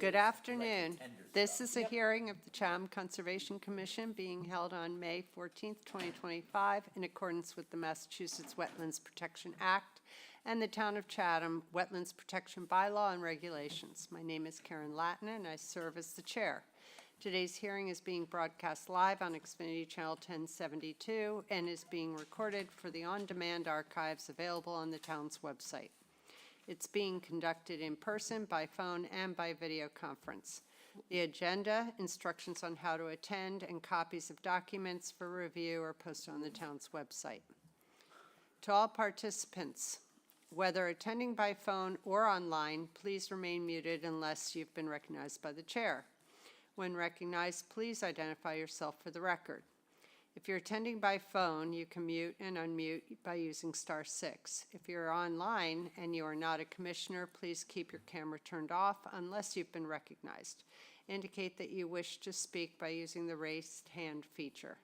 Good afternoon. This is a hearing of the Chatham Conservation Commission being held on May 14th, 2025, in accordance with the Massachusetts Wetlands Protection Act and the Town of Chatham Wetlands Protection Bylaw and Regulations. My name is Karen Latin, and I serve as the chair. Today's hearing is being broadcast live on Xfinity Channel 1072 and is being recorded for the on-demand archives available on the town's website. It's being conducted in person, by phone, and by video conference. The agenda, instructions on how to attend, and copies of documents for review are posted on the town's website. To all participants, whether attending by phone or online, please remain muted unless you've been recognized by the chair. When recognized, please identify yourself for the record. If you're attending by phone, you can mute and unmute by using *6. If you're online and you are not a commissioner, please keep your camera turned off unless you've been recognized. Indicate that you wish to speak by using the raised hand feature.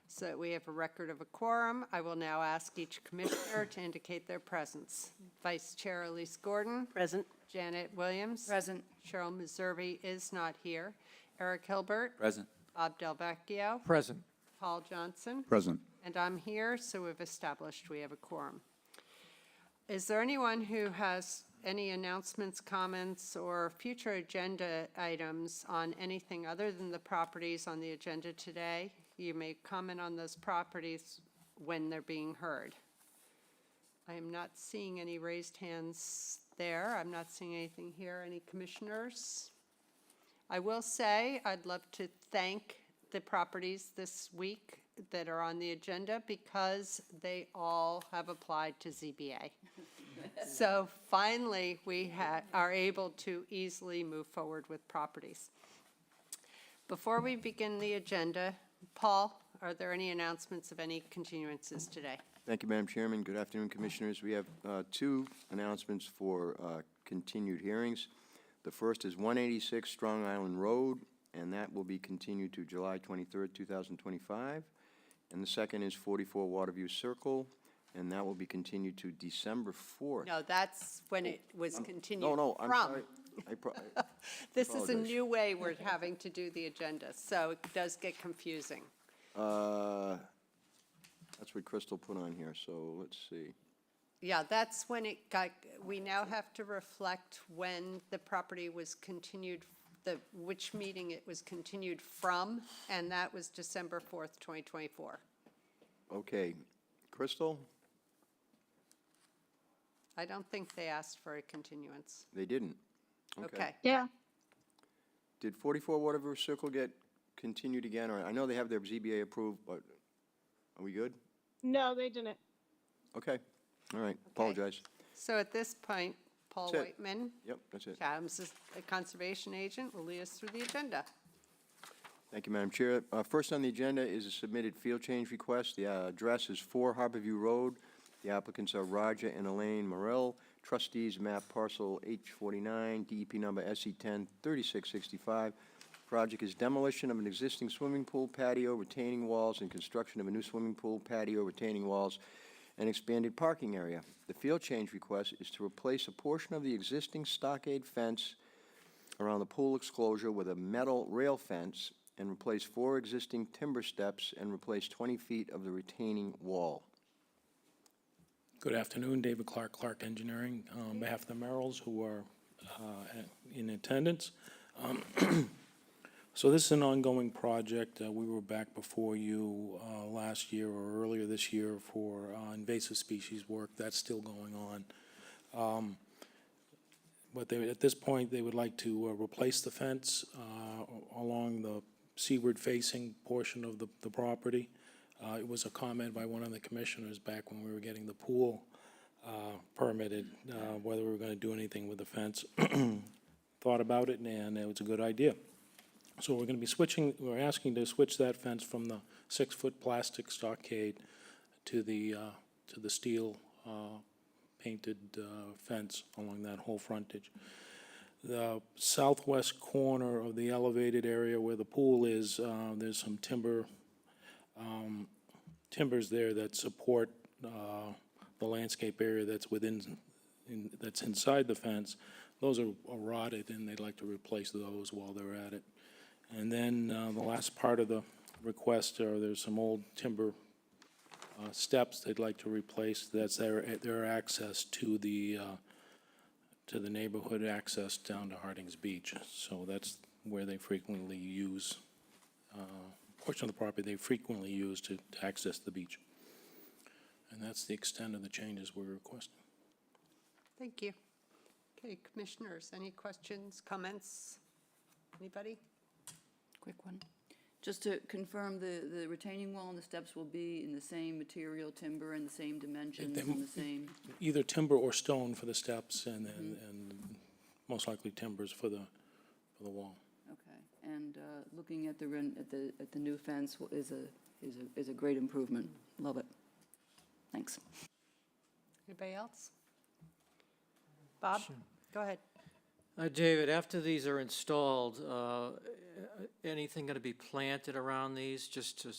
So that we have a record of a quorum, I will now ask each commissioner to indicate their presence. Vice Chair Elise Gordon. Present. Janet Williams. Present. Cheryl Meservey is not here. Eric Hilbert. Present. Bob Delvecchio. Present. Paul Johnson. Present. And I'm here, so we've established we have a quorum. Is there anyone who has any announcements, comments, or future agenda items on anything other than the properties on the agenda today? You may comment on those properties when they're being heard. I am not seeing any raised hands there. I'm not seeing anything here. Any commissioners? I will say I'd love to thank the properties this week that are on the agenda because they all have applied to ZBA. So finally, we are able to easily move forward with properties. Before we begin the agenda, Paul, are there any announcements of any continuances today? Thank you, Madam Chairman. Good afternoon, Commissioners. We have two announcements for continued hearings. The first is 186 Strong Island Road, and that will be continued to July 23rd, 2025. And the second is 44 Waterview Circle, and that will be continued to December 4th. No, that's when it was continued No, I'm from. sorry. This is a apologize. new way we're having to do the agenda, so it does get confusing. That's what Crystal put on here, so let's see. Yeah, that's when it got, we now have to reflect when the property was continued, which meeting it was continued from, and that was December 4th, 2024. Okay, Crystal, I don't think they asked for a continuance. they didn't. Okay. Yeah. Did 44 Waterview Circle get continued again? Or I know they have their ZBA approved, but are we good? No, they didn't. Okay, all right, apologize. So at this point, Paul That's it. Whiteman, Yep, that's it. Chatham's conservation agent, will lead us through the agenda. Thank you, Madam Chair. First on the agenda is a submitted field change request. The address is 4 Harborview Road. The applicants are Roger and Elaine Morell, trustees, map parcel H49, DEP number SE10 3665. Project is demolition of an existing swimming pool, patio, retaining walls, and construction of a new swimming pool, patio, retaining walls, and expanded parking area. The field change request is to replace a portion of the existing stockade fence around the pool exclosure with a metal rail fence and replace 4 existing timber steps and replace 20 feet of the retaining wall. Good afternoon, David Clark, Clark Engineering, on behalf of the Merrills who are in attendance. So this is an ongoing project. We were back before you last year or earlier this year for invasive species work. That's still going on. But at this point, they would like to replace the fence along the seaward-facing portion of the property. It was a comment by one of the commissioners back when we were getting the pool permitted, whether we were going to do anything with the fence. Thought about it, and it was a good idea. So we're going to be we're asking to switch that fence from the 6-foot plastic stockade to the steel painted fence along that whole frontage. The southwest corner of the elevated area where the pool is, there's some timbers there that support the landscape area that's that's inside the fence. those are rotted, and they'd like to replace those while they're at it. And then the last part of the request are, there's some old timber steps they'd like to replace. That's their access to the neighborhood access down to Harding's Beach. So that's where they frequently use, portion of the property they frequently use to access the beach. And that's the extent of the changes we're requesting. Thank you. Okay, commissioners, any questions, comments? Anybody? Quick one. Just to confirm, the retaining wall and the steps will be in the same material, timber, and the same dimensions and the same? Either timber or stone for the steps, and most likely timbers for the wall. Okay. And looking at the new fence is a great improvement. Love it. Thanks. Anybody else? Bob, go ahead. David, after these are installed, anything going to be planted around these just to,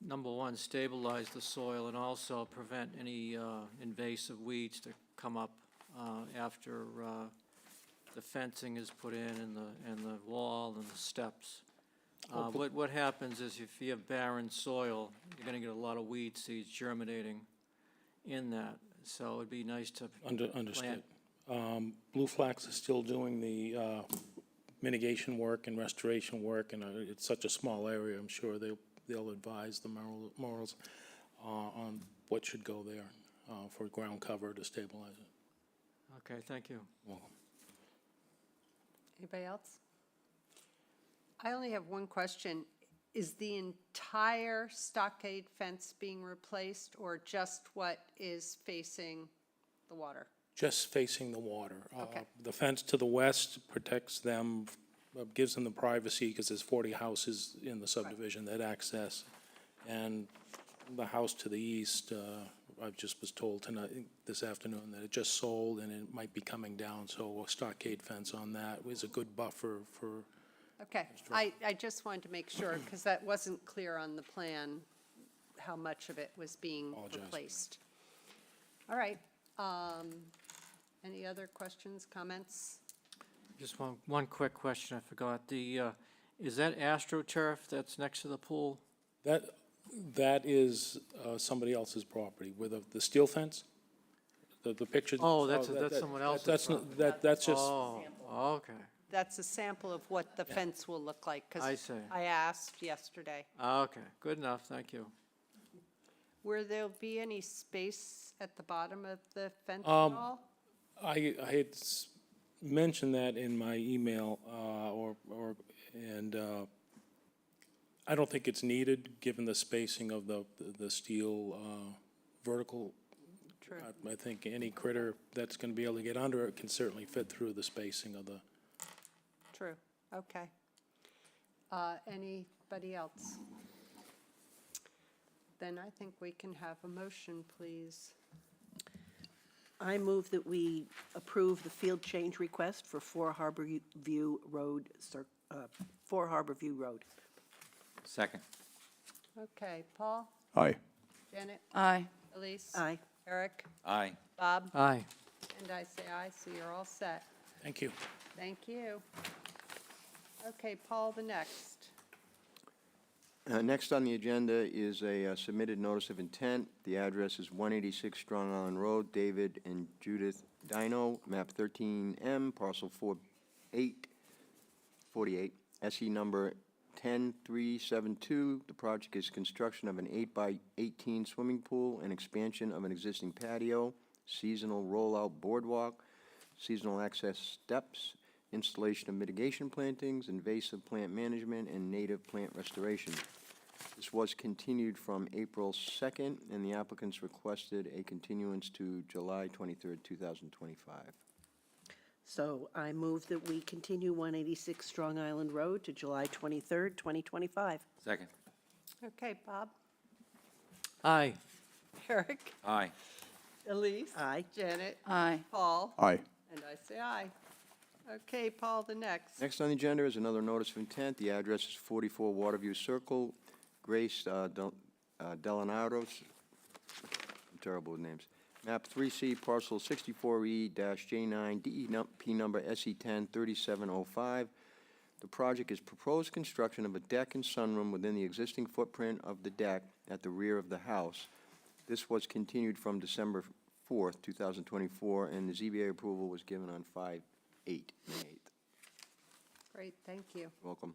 number one, stabilize the soil and also prevent any invasive weeds to come up after the fencing is put in and the wall and the steps? What happens is if you have barren soil, you're going to get a lot of weed seeds germinating in that. So it'd be nice to Understood. Blue Flax is still doing the mitigation work and restoration work, and it's such a small area, I'm sure they'll advise the morals on what should go there for ground cover to stabilize it. Okay, thank you. Welcome. Anybody else? I only have one question. Is the entire stockade fence being replaced, or just what is facing the water? Just facing the water. Okay. The fence to the west protects them, gives them the privacy, because there's 40 houses in the subdivision that access. And the house to the east, I just was told tonight, this afternoon, that it just sold and it might be coming down, so a stockade fence on that is a good buffer for. Okay, I just wanted to make sure, because that wasn't clear on the plan, how much of it was being Apologize. replaced. All right. Any other questions, comments? Just one quick question, I forgot. Is that AstroTurf that's next to the pool? That is somebody else's property, with the steel fence, the picture. Oh, that's someone else's That's just. Oh, okay. That's a sample of what the fence will look like, I because see. I asked yesterday. Okay, good enough, thank you. Will there be any space at the bottom of the fence at all? I had mentioned that in my email, and I don't think it's needed, given the spacing of the steel vertical. True. I think any critter that's going to be able to get under it can certainly fit through the spacing of the. True, okay. Anybody else? Then I think we can have a motion, please. I move that we approve the field change request for 4 Harbor View Road, 4 Harbor View Road. Second. Okay, Paul? Aye. Janet? Aye. Elise? Aye. Eric? Aye. Bob? Aye. And I say aye, so you're all set. Thank you. Thank you. Okay, Paul, the next. Next on the agenda is a submitted notice of intent. The address is 186 Strong Island Road, David and Judith Dino, map 13M, parcel 48, SE number 10372. The project is construction of an 8x18 swimming pool and expansion of an existing patio, seasonal rollout boardwalk, seasonal access steps, installation of mitigation plantings, invasive plant management, and native plant restoration. This was continued from April 2nd, and the applicants requested a continuance to July 23rd, 2025. So I move that we continue 186 Strong Island Road to July 23rd, 2025. Second. Okay, Bob? Aye. Eric? Aye. Elise? Aye. Janet? Aye. Paul? Aye. And I say aye. Okay, Paul, the next. Next on the agenda is another notice of intent. The address is 44 Waterview Circle, Grace Delanados, I'm terrible with names, Map 3C, parcel 64E-J9, DEP number SE10 3705. The project is proposed construction of a deck and sunroom within the existing footprint of the deck at the rear of the house. This was continued from December 4th, 2024, and the ZBA approval was given on 5/8, May 8th. Great, thank you. Welcome.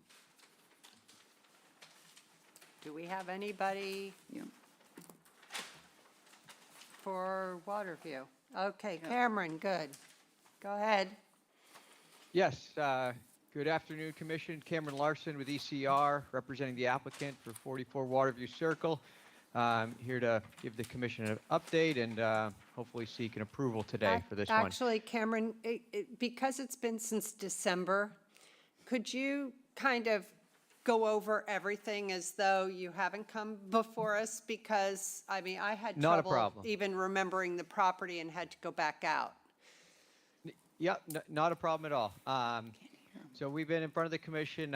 Do we have anybody Yeah. for Waterview? Okay, Cameron, good. Go ahead. Yes, good afternoon, Commission. Cameron Larson with ECR, representing the applicant for 44 Waterview Circle. Here to give the Commission an update and hopefully seek an approval today for this one. Actually, Cameron, because it's been since December, could you kind of go over everything as though you haven't come before us? Because, I mean, I had Not a trouble problem. even remembering the property and had to go back out. Yep, not a problem at all. So we've been in front of the Commission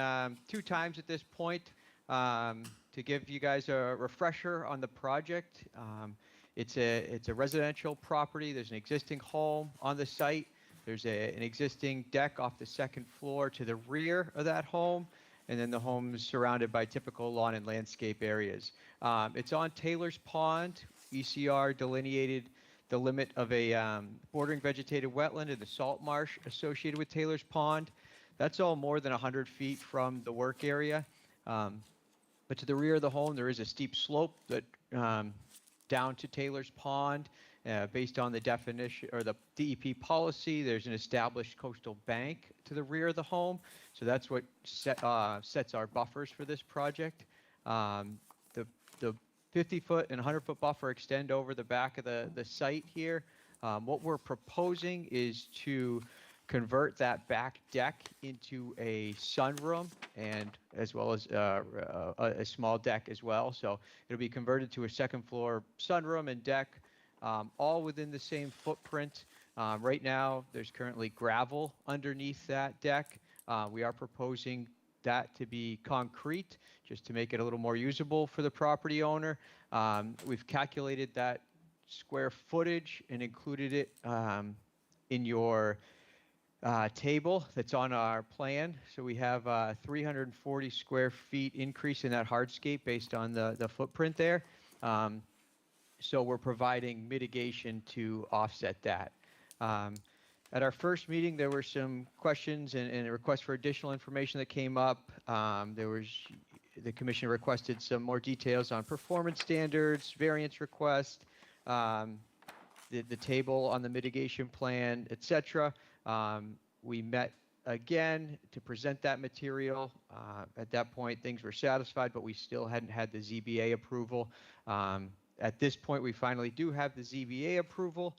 2 times at this point to give you guys a refresher on the project. It's a residential property. There's an existing home on the site. There's an existing deck off the 2nd floor to the rear of that home, and then the home is surrounded by typical lawn and landscape areas. It's on Taylor's Pond. ECR delineated the limit of a bordering vegetated wetland and the salt marsh associated with Taylor's Pond. That's all more than 100 feet from the work area. But to the rear of the home, there is a steep slope that down to Taylor's Pond. Based on the definition or the DEP policy, there's an established coastal bank to the rear of the home. So that's what sets our buffers for this project. The 50-foot and 100-foot buffer extend over the back of the site here. What we're proposing is to convert that back deck into a sunroom and as well as a small deck as well. So it'll be converted to a 2nd floor sunroom and deck, all within the same footprint. Right now, there's currently gravel underneath that deck. We are proposing that to be concrete, just to make it a little more usable for the property owner. We've calculated that square footage and included it in your table that's on our plan. So we have 340 square feet increase in that hardscape based on the footprint there. So we're providing mitigation to offset that. At our first meeting, there were some questions and a request for additional information that came up. The Commission requested some more details on performance standards, variance request, the table on the mitigation plan, etc. We met again to present that material. At that point, things were satisfied, but we still hadn't had the ZBA approval. At this point, we finally do have the ZBA approval,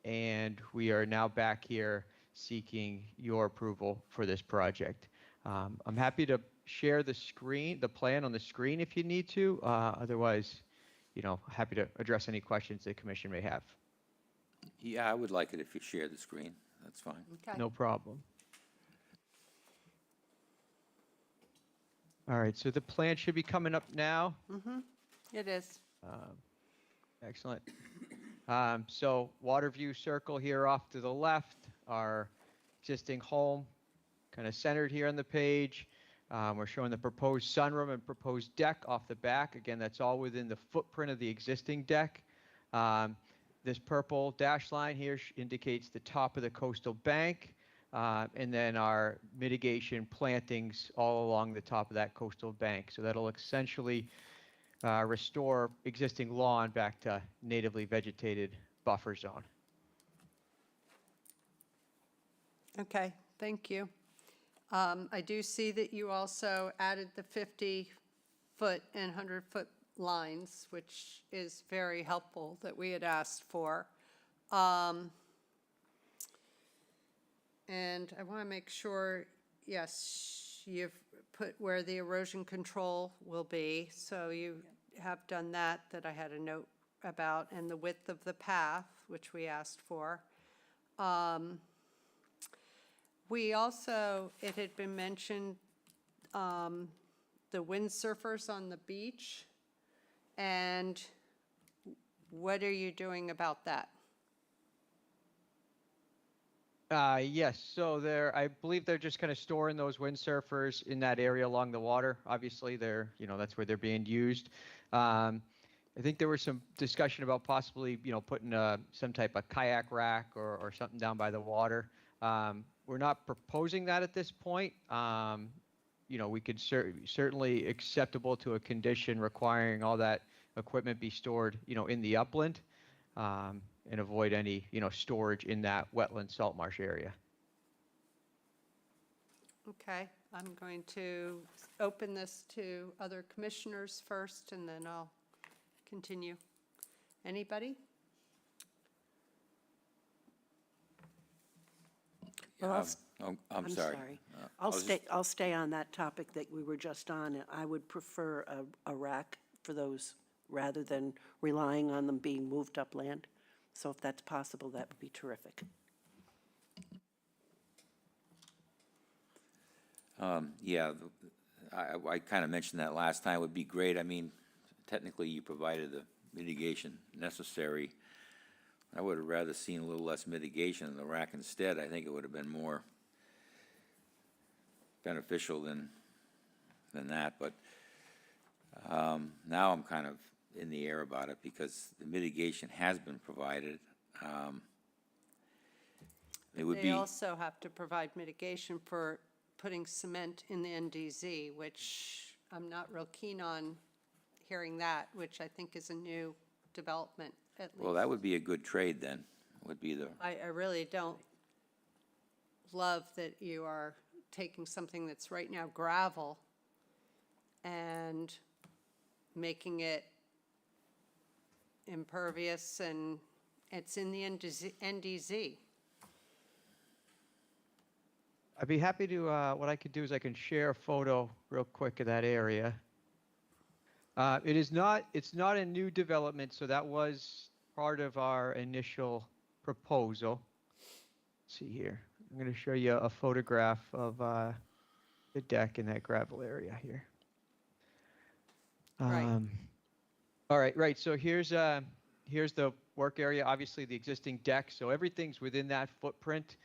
and we are now back here seeking your approval for this project. I'm happy to share the plan on the screen if you need to. Otherwise, happy to address any questions the Commission may have. Yeah, I would like it if you share the screen. That's fine. Okay. No problem. All right, so the plan should be coming up now. It is. Excellent. So Waterview Circle here off to the left, our existing home, kind of centered here on the page. We're showing the proposed sunroom and proposed deck off the back. Again, that's all within the footprint of the existing deck. This purple dash line here indicates the top of the coastal bank, and then our mitigation plantings all along the top of that coastal bank. So that'll essentially restore existing lawn back to natively vegetated buffer zone. Okay, thank you. I do see that you also added the 50-foot and 100-foot lines, which is very helpful that we had asked for. And I want to make sure, yes, you've put where the erosion control will be. So you have done that I had a note about, and the width of the path, which we asked for. We also, it had been mentioned, the windsurfers on the beach, and What are you doing about that? Yes, so I believe they're just kind of storing those windsurfers in that area along the water. Obviously, that's where they're being used. I think there was some discussion about possibly, putting some type of kayak rack or something down by the water. We're not proposing that at this point. We could certainly acceptable to a condition requiring all that equipment be stored, in the upland. And avoid any, storage in that wetland salt marsh area. Okay, I'm going to open this to other commissioners first, and then I'll continue. Anybody? Well, I'm sorry. I'll stay on that topic that we were just on. I would prefer a rack for those rather than relying on them being moved upland. So if that's possible, that would be terrific. Yeah, I kind of mentioned that last time. It would be great. I mean, technically, you provided the mitigation necessary. I would have rather seen a little less mitigation in the rack instead. I think it would have been more beneficial than that. But now I'm kind of in the air about it because the mitigation has been provided. It would They be, also have to provide mitigation for putting cement in the NDZ, which I'm not real keen on hearing that, which I think is a new development, at least. well, that would be a good trade then, would be the, I really don't love that you are taking something that's right now gravel and making it impervious, and it's in the NDZ. I'd be happy to, what I could do is I can share a photo real quick of that area. It's not a new development, so that was part of our initial proposal. Let's see here. I'm going to show you a photograph of the deck in that gravel area here. Right. All right, right. So here's the work area, obviously the existing deck. So everything's within that footprint.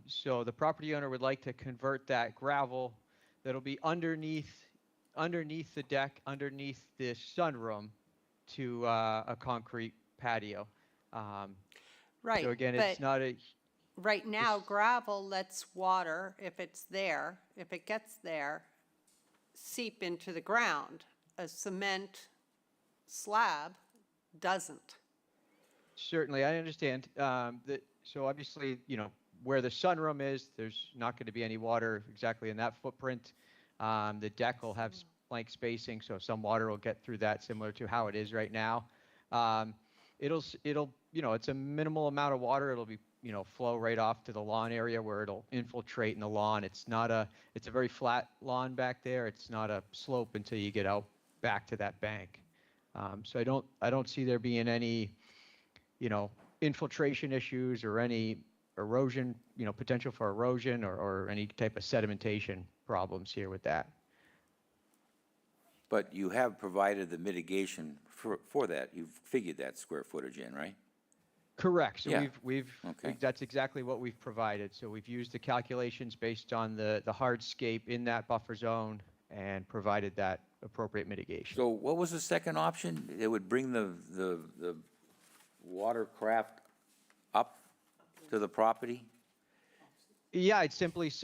So the property owner would like to convert that gravel that'll be underneath the deck, underneath the sunroom, to a concrete patio. Right. So again, but it's not a. Right now, gravel lets water, if it gets there, seep into the ground. A cement slab doesn't. Certainly, I understand. So obviously, where the sunroom is, there's not going to be any water exactly in that footprint. The deck will have blank spacing, so some water will get through that, similar to how it is right now. It'll it's a minimal amount of water. It'll be, flow right off to the lawn area where it'll infiltrate in the lawn. It's a very flat lawn back there. It's not a slope until you get out back to that bank. So I don't see there being any, infiltration issues or any erosion, potential for erosion or any type of sedimentation problems here with that. but you have provided the mitigation for that. You've figured that square footage in, right? Correct. So Yeah. we've that's exactly what we've provided. So we've used the calculations based on the hardscape in that buffer zone and provided that appropriate mitigation. So what was the second option? It would bring the watercraft up to the property? Yeah,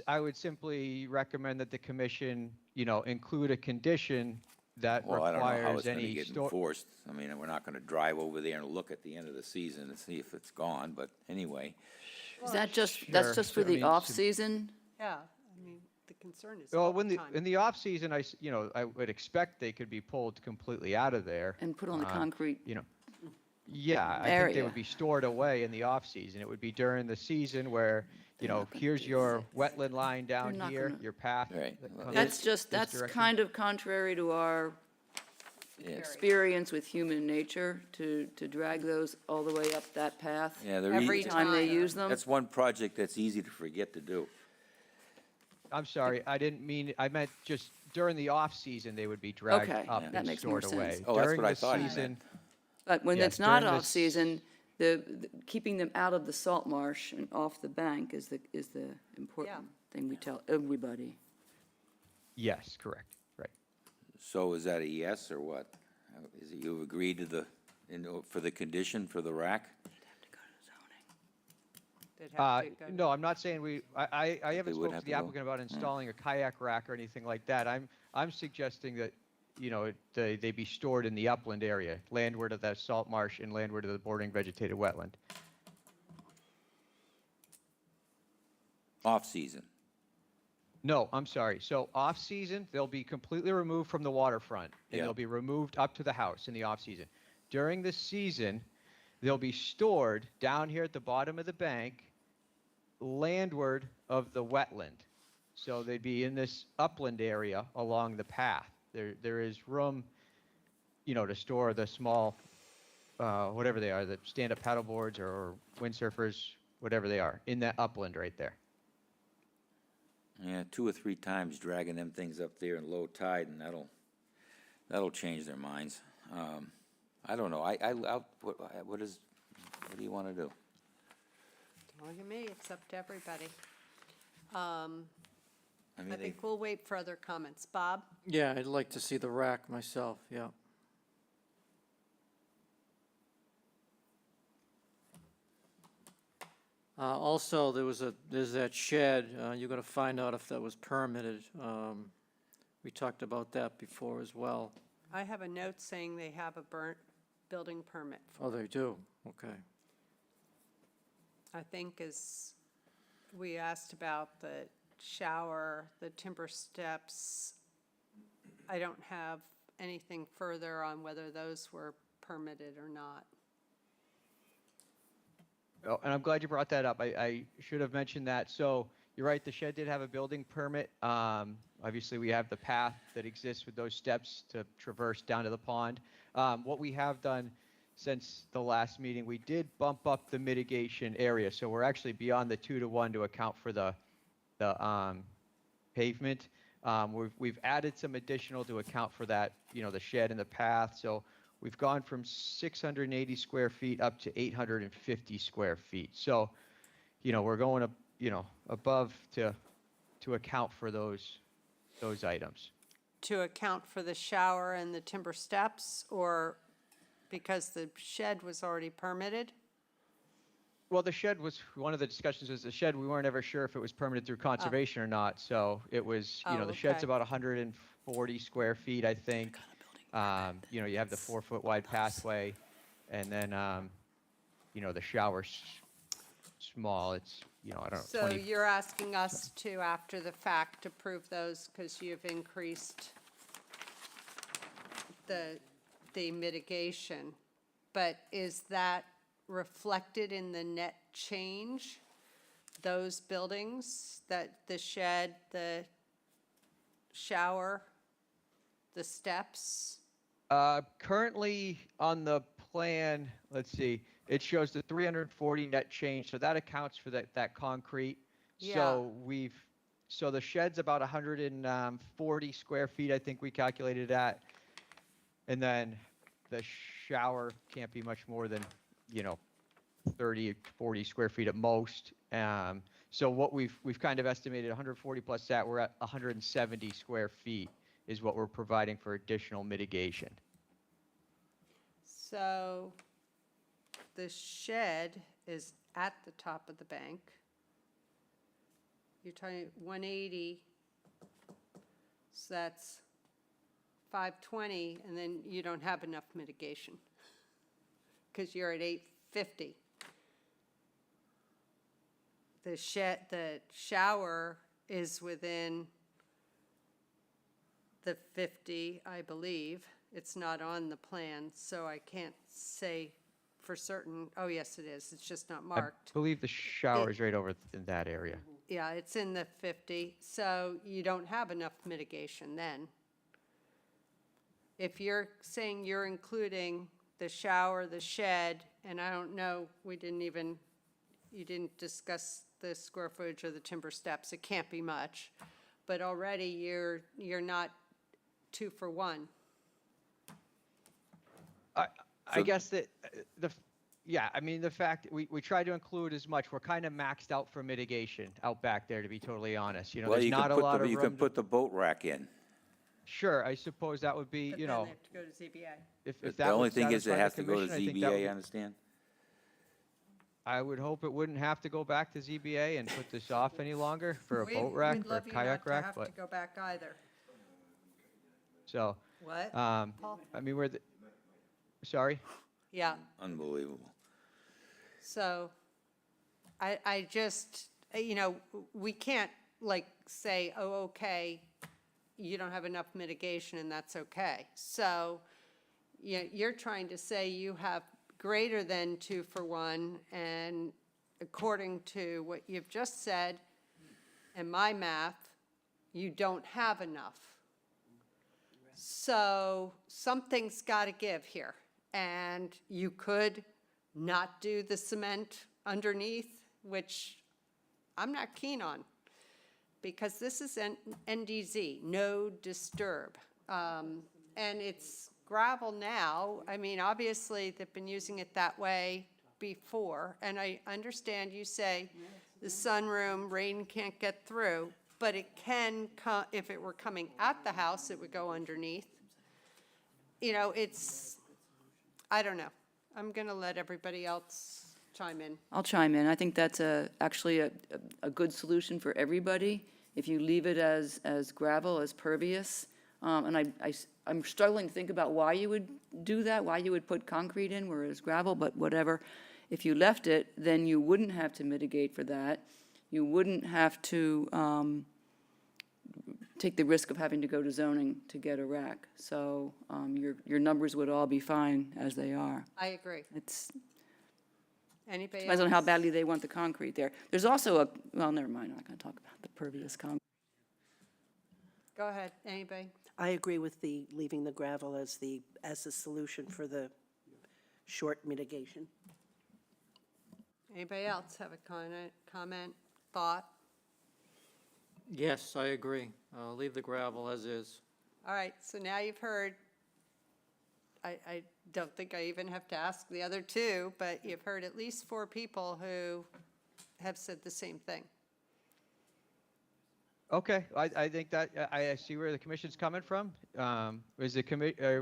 I would simply recommend that the commission, include a condition that Well, I don't know how requires it's gonna any get enforced. I mean, we're not gonna drive over there and look at the end of the season and see if it's gone, but anyway. Is that that's Sure. just for So, I the mean, off-season? Yeah, I mean, the concern is Well, all the in time. the off season, I would expect they could be pulled completely out of there. And put on the concrete? Yeah, I think they Area. would be stored away in the off season. It would be during the season where, not gonna here's do your that. wetland line down not here, gonna- your path. Right. that Well, comes That's this that's direction. kind of contrary to our Yeah, experience with human nature, to drag those all the way up that path yeah, Every time they time. use them. that's one project that's easy to forget to do. I'm sorry, I didn't mean, I meant just during the off season, they would be dragged Okay, up that and makes more stored away. sense. Oh, that's During what I the thought he season, meant. But when Yes, it's not during this- off-season, keeping them out of the salt marsh and off the bank is the important thing we tell everybody. Yes, correct, right. So is that a yes or what? Is it you've agreed to for the condition for the rack? They'd have to go to- No, I'm not saying I haven't would spoken have to the to go? applicant about installing a kayak rack or anything like that. I'm suggesting that, they be stored in the upland area, landward of that salt marsh and landward of the bordering vegetated wetland. Off-season? No, I'm sorry. So off-season, they'll be completely removed from the waterfront, and Yeah. they'll be removed up to the house in the off-season. During the season, they'll be stored down here at the bottom of the bank, landward of the wetland. So they'd be in this upland area along the path. There is room, to store the small, whatever they are, the stand-up paddle boards or windsurfers, whatever they are, in that upland right there. Yeah, 2 or 3 times dragging them things up there in low tide, and that'll change their minds. I don't know. What do you want to do? Don't look at me, it's up to everybody. I mean, I think we'll wait for other comments. Bob? Yeah, I'd like to see the rack myself, yeah. Also, there's that shed, you're gonna find out if that was permitted. We talked about that before as well. I have a note saying they have a building permit. Oh, they do, okay. I think as we asked about the shower, the timber steps, I don't have anything further on whether those were permitted or not. Oh, and I'm glad you brought that up. I should have mentioned that. So you're right, the shed did have a building permit. Obviously, we have the path that exists with those steps to traverse down to the pond. What we have done since the last meeting, we did bump up the mitigation area. So we're actually beyond the 2-to-1 to account for the pavement. We've added some additional to account for that, the shed and the path. So we've gone from 680 square feet up to 850 square feet. So, we're going up, above to account for those items. To account for the shower and the timber steps, or because the shed was already permitted? Well, the shed was, one of the discussions was the shed, we weren't ever sure if it was permitted through conservation or not. So it was, Oh, the shed's okay. about 140 square feet, I think. You have the 4-foot wide pathway, and then, the shower's small. It's, I don't know, So 20. you're asking us to, after the fact, approve those because you've increased the mitigation. But is that reflected in the net change? Those buildings, that the shed, the shower, the steps? Currently on the plan, let's see, it shows the 340 net change, so that accounts for that concrete. Yeah. So the shed's about 140 square feet, I think we calculated at. And then the shower can't be much more than, 30, 40 square feet at most. So what we've kind of estimated 140 plus that, we're at 170 square feet is what we're providing for additional mitigation. So the shed is at the top of the bank. You're talking 180, so that's 520, and then you don't have enough mitigation because you're at 850. The shower is within the 50, I believe. It's not on the plan, so I can't say for certain. Oh, yes, it is. It's just not marked. I believe the shower is right over in that area. Yeah, it's in the 50, so you don't have enough mitigation then. If you're saying you're including the shower, the shed, and I don't know, you didn't discuss the square footage of the timber steps, it can't be much, but already you're not 2 for 1. I guess that yeah, I mean, the fact, we try to include as much. We're kind of maxed out for mitigation out back there, to be totally honest. You know, Well, there's you not can a put lot the, of you room can put the boat rack in. Sure, I suppose that would be, you know, to go to ZBA. if The that only would thing is satisfy it the has to go to commission, I think that would ZBA, be- I understand? I would hope it wouldn't have to go back to ZBA and put this off any longer for a boat rack or a kayak rack, but, go back either. so, What? I mean, sorry? Yeah, Unbelievable. so I just, you know, we can't like say, oh, okay, you don't have enough mitigation and that's okay. So you're trying to say you have greater than 2 for 1, and according to what you've just said and my math, you don't have enough. So something's got to give here. And you could not do the cement underneath, which I'm not keen on, because this is NDZ, no disturb. And it's gravel now. I mean, obviously, they've been using it that way before. And I understand you say the sunroom, rain can't get through, but it can, if it were coming at the house, it would go underneath. You know, I don't know. I'm going to let everybody else chime in. I'll chime in. I think that's actually a good solution for everybody. If you leave it as gravel, as pervious, and I'm struggling to think about why you would do that, why you would put concrete in whereas gravel, but whatever. If you left it, then you wouldn't have to mitigate for that. You wouldn't have to take the risk of having to go to zoning to get a rack. So your numbers would all be fine as they are. I agree. It's Anybody depends else? on how badly they want the concrete there. There's also well, never mind, I'm not going to talk about the pervious concrete. Go ahead, anybody? I agree with leaving the gravel as the solution for the short mitigation. Anybody else have a comment, thought? Yes, I agree. Leave the gravel as is. All right, so now you've heard, I don't think I even have to ask the other two, but you've heard at least 4 people who have said the same thing. Okay, I think that, I see where the commission's coming from. Are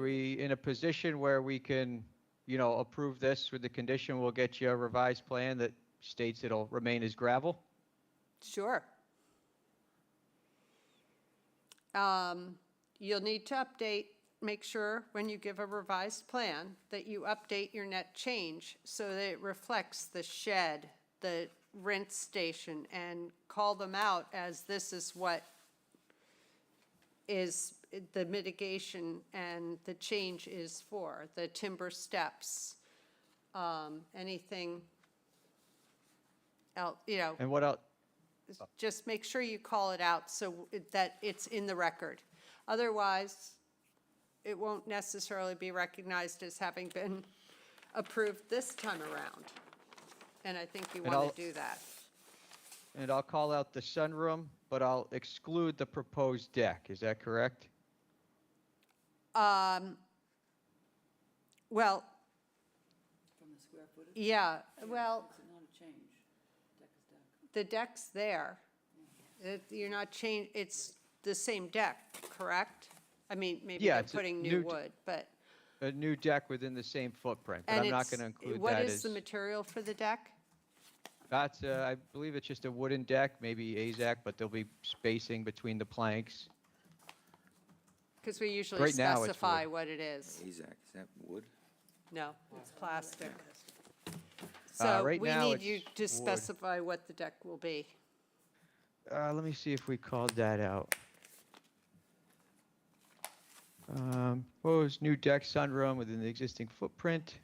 we in a position where we can, you know, approve this with the condition we'll get you a revised plan that states it'll remain as gravel? Sure. You'll need to make sure when you give a revised plan that you update your net change so that it reflects the shed, the rinse station, and call them out as this is what is the mitigation and the change is for, the timber steps, anything else, you know. And what else? Just make sure you call it out so that it's in the record. Otherwise, it won't necessarily be recognized as having been approved this time around. And I think you want to do that. And I'll call out the sunroom, but I'll exclude the proposed deck. Is that correct? Well, From the square footage? yeah, well, It's not a change. Deck is deck. the deck's there. You're not it's the same deck, correct? I mean, maybe Yeah, they're it's a putting new new d- wood, but. A new deck within the same footprint, but And I'm not it's- going to include What that is as. the material for the deck? That's, I believe it's just a wooden deck, maybe AZAC, but there'll be spacing between the planks. Because we usually Right now, it's specify wood. what it is. AZAC, is that wood? No, it's plastic. So right we now need you it's to wood. specify what the deck will be. Let me see if we called that out. Proposed new deck sunroom within the existing footprint,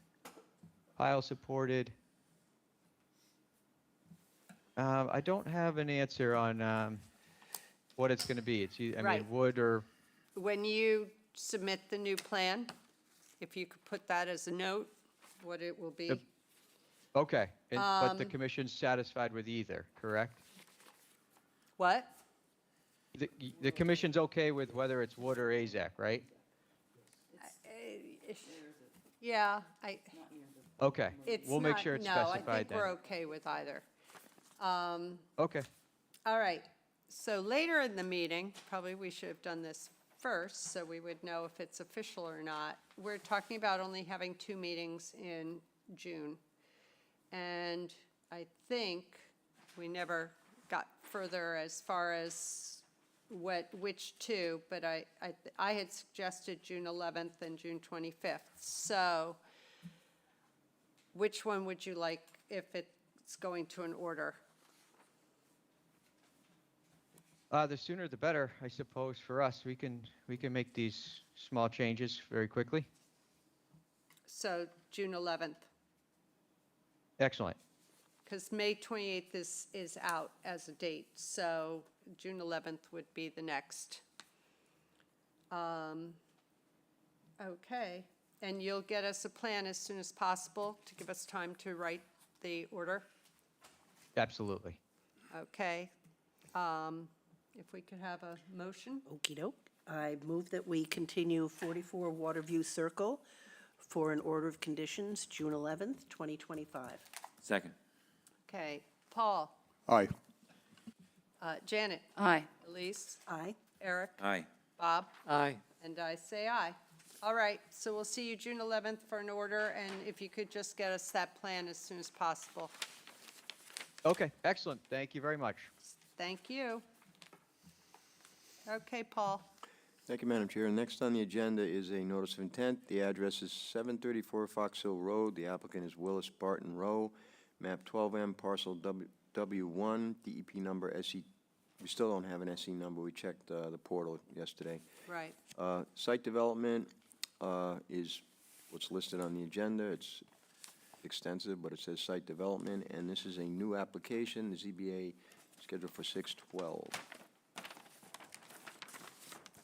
pile supported. I don't have an answer on what it's going to be. It's, I mean, Right. wood or, When you submit the new plan, if you could put that as a note, what it will be. Yep. okay, but the commission's satisfied with either, correct? What? The commission's okay with whether it's wood or AZAC, right? Yeah, Okay, it's we'll make not- sure it's no, I specified think then. we're okay with either. Okay, All right, so later in the meeting, probably we should have done this first, so we would know if it's official or not. We're talking about only having 2 meetings in June. And I think we never got further as far as which 2, but I had suggested June 11th and June 25th. So which one would you like if it's going to an order? the sooner the better, I suppose, for us. We can make these small changes very quickly. So June 11th, Excellent. because May 28th is out as a date, so June 11th would be the next. Okay, and you'll get us a plan as soon as possible to give us time to write the order? Absolutely. Okay. If we could have a motion? Okey-doke. I move that we continue 44 Waterview Circle for an order of conditions, June 11th, 2025. Second. Okay, Paul, Aye. Janet, Aye. Elise, Aye. Eric, Aye. Bob, Aye. and I say aye. All right, so we'll see you June 11th for an order, and if you could just get us that plan as soon as possible. Okay, excellent. Thank you very much. Thank you. Okay, Paul. Thank you, Madam Chair. Next on the agenda is a notice of intent. The address is 734 Fox Hill Road. The applicant is Willis Barton Rowe, map 12M, parcel W1, DEP number SE. We still don't have an SE number. We checked the portal yesterday. Right. Site development is what's listed on the agenda. It's extensive, but it says site development, and this is a new application. The ZBA scheduled for 6/12.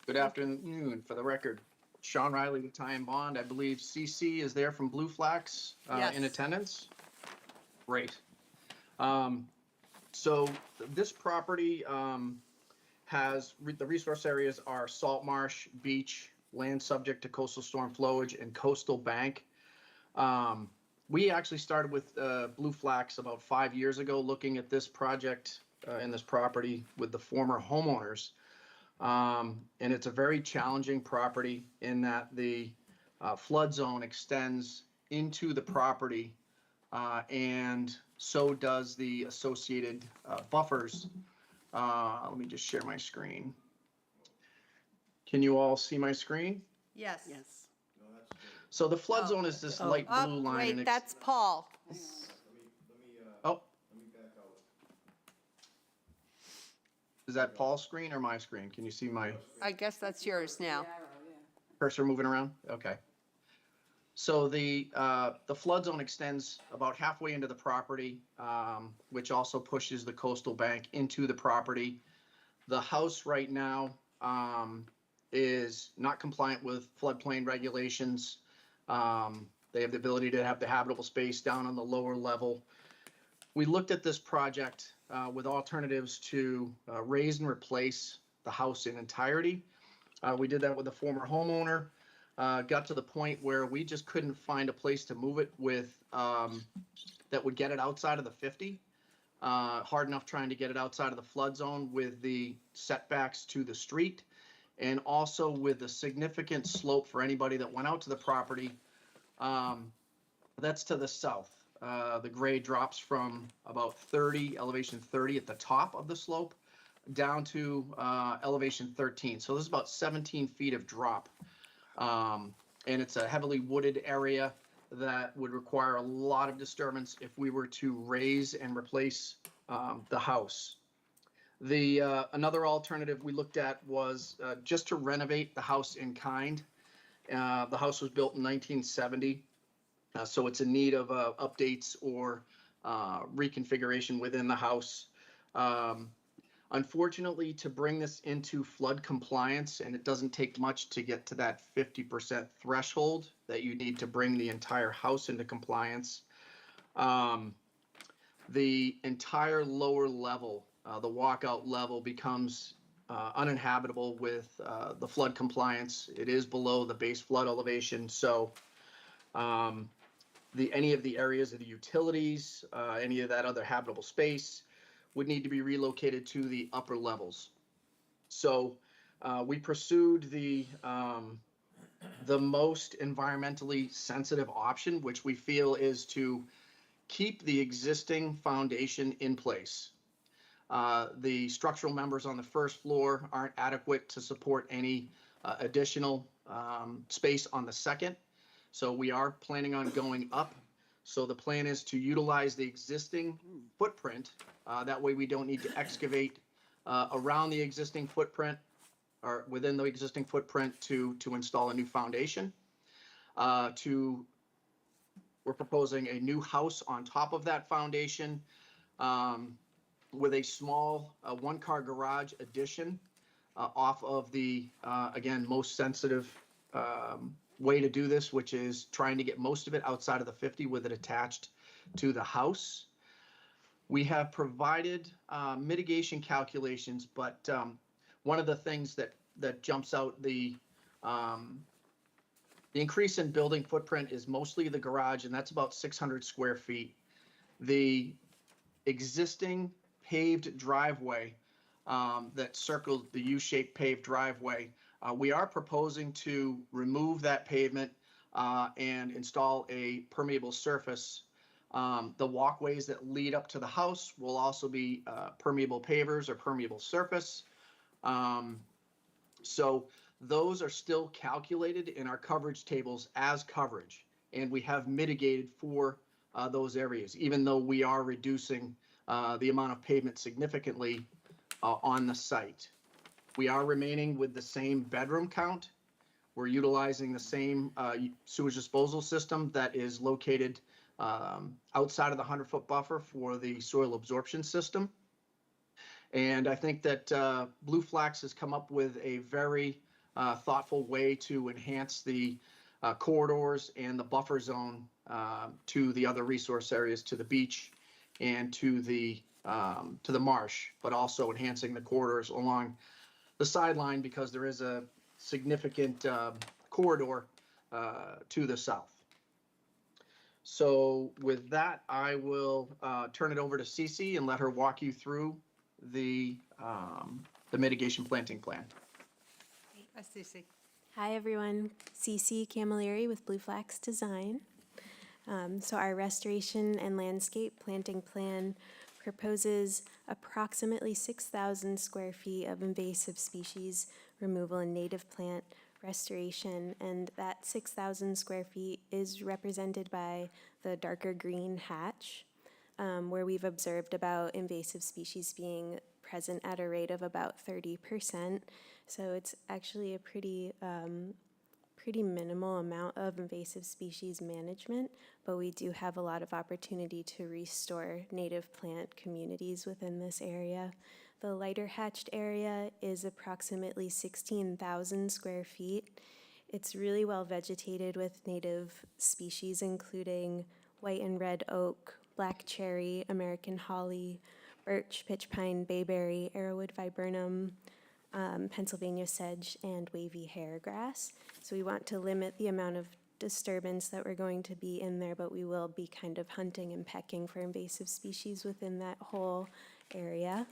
Good afternoon. For the record, Sean Riley with Ty and Bond. I believe CC is there from Blue Flax in Yes. attendance. Great. So this property has, the resource areas are salt marsh, beach, land subject to coastal storm flowage, and coastal bank. We actually started with Blue Flax about 5 years ago, looking at this project and this property with the former homeowners. And it's a very challenging property in that the flood zone extends into the property, and so does the associated buffers. Let me just share my screen. Can you all see my screen? Yes. Yes. So the flood zone is this light blue Oh, line. and wait, it's- that's Paul. Oh. Is that Paul's screen or my screen? Can you see my I guess that's yours now. cursor moving around? Okay. So the flood zone extends about halfway into the property, which also pushes the coastal bank into the property. The house right now is not compliant with floodplain regulations. They have the ability to have the habitable space down on the lower level. We looked at this project with alternatives to raise and replace the house in entirety. We did that with the former homeowner. Got to the point where we just couldn't find a place to move it with that would get it outside of the 50. Hard enough trying to get it outside of the flood zone with the setbacks to the street, and also with the significant slope for anybody that went out to the property. That's to the south. The grade drops from about 30, elevation 30 at the top of the slope, down to elevation 13. So this is about 17 feet of drop. And it's a heavily wooded area that would require a lot of disturbance if we were to raise and replace the house. Another alternative we looked at was just to renovate the house in kind. The house was built in 1970. So it's in need of updates or reconfiguration within the house. Unfortunately, to bring this into flood compliance, and it doesn't take much to get to that 50% threshold that you need to bring the entire house into compliance. The entire lower level, the walkout level, becomes uninhabitable with the flood compliance. It is below the base flood elevation, so Any of the areas of the utilities, any of that other habitable space would need to be relocated to the upper levels. So we pursued the most environmentally sensitive option, which we feel is to keep the existing foundation in place. The structural members on the first floor aren't adequate to support any additional space on the second. So we are planning on going up. So the plan is to utilize the existing footprint. That way we don't need to excavate around the existing footprint or within the existing footprint to install a new foundation. We're proposing a new house on top of that foundation with a small one-car garage addition off of the, again, most sensitive way to do this, which is trying to get most of it outside of the 50 with it attached to the house. We have provided mitigation calculations, but one of the things that jumps out, the increase in building footprint is mostly the garage, and that's about 600 square feet. The existing paved driveway that circled the U-shaped paved driveway, we are proposing to remove that pavement and install a permeable surface. The walkways that lead up to the house will also be permeable pavers or permeable surface. So those are still calculated in our coverage tables as coverage, and we have mitigated for those areas, even though we are reducing the amount of pavement significantly on the site. We are remaining with the same bedroom count. We're utilizing the same sewage disposal system that is located outside of the 100-foot buffer for the soil absorption system. And I think that Blue Flax has come up with a very thoughtful way to enhance the corridors and the buffer zone to the other resource areas, to the beach and to the marsh, but also enhancing the corridors along the sideline because there is a significant corridor to the south. So with that, I will turn it over to Cece and let her walk you through the mitigation planting plan. Hi, Cece. Hi, everyone. Cece Camilleri with Blue Flax Design. So our restoration and landscape planting plan proposes approximately 6,000 square feet of invasive species removal and native plant restoration, and that 6,000 square feet is represented by the darker green hatch, where we've observed about invasive species being present at a rate of about 30%. So it's actually a pretty minimal amount of invasive species management, but we do have a lot of opportunity to restore native plant communities within this area. The lighter hatched area is approximately 16,000 square feet. It's really well vegetated with native species, including white and red oak, black cherry, American holly, birch, pitch pine, bayberry, arrowwood viburnum, Pennsylvania sedge, and wavy hairgrass. So we want to limit the amount of disturbance that we're going to be in there, but we will be kind of hunting and pecking for invasive species within that whole area.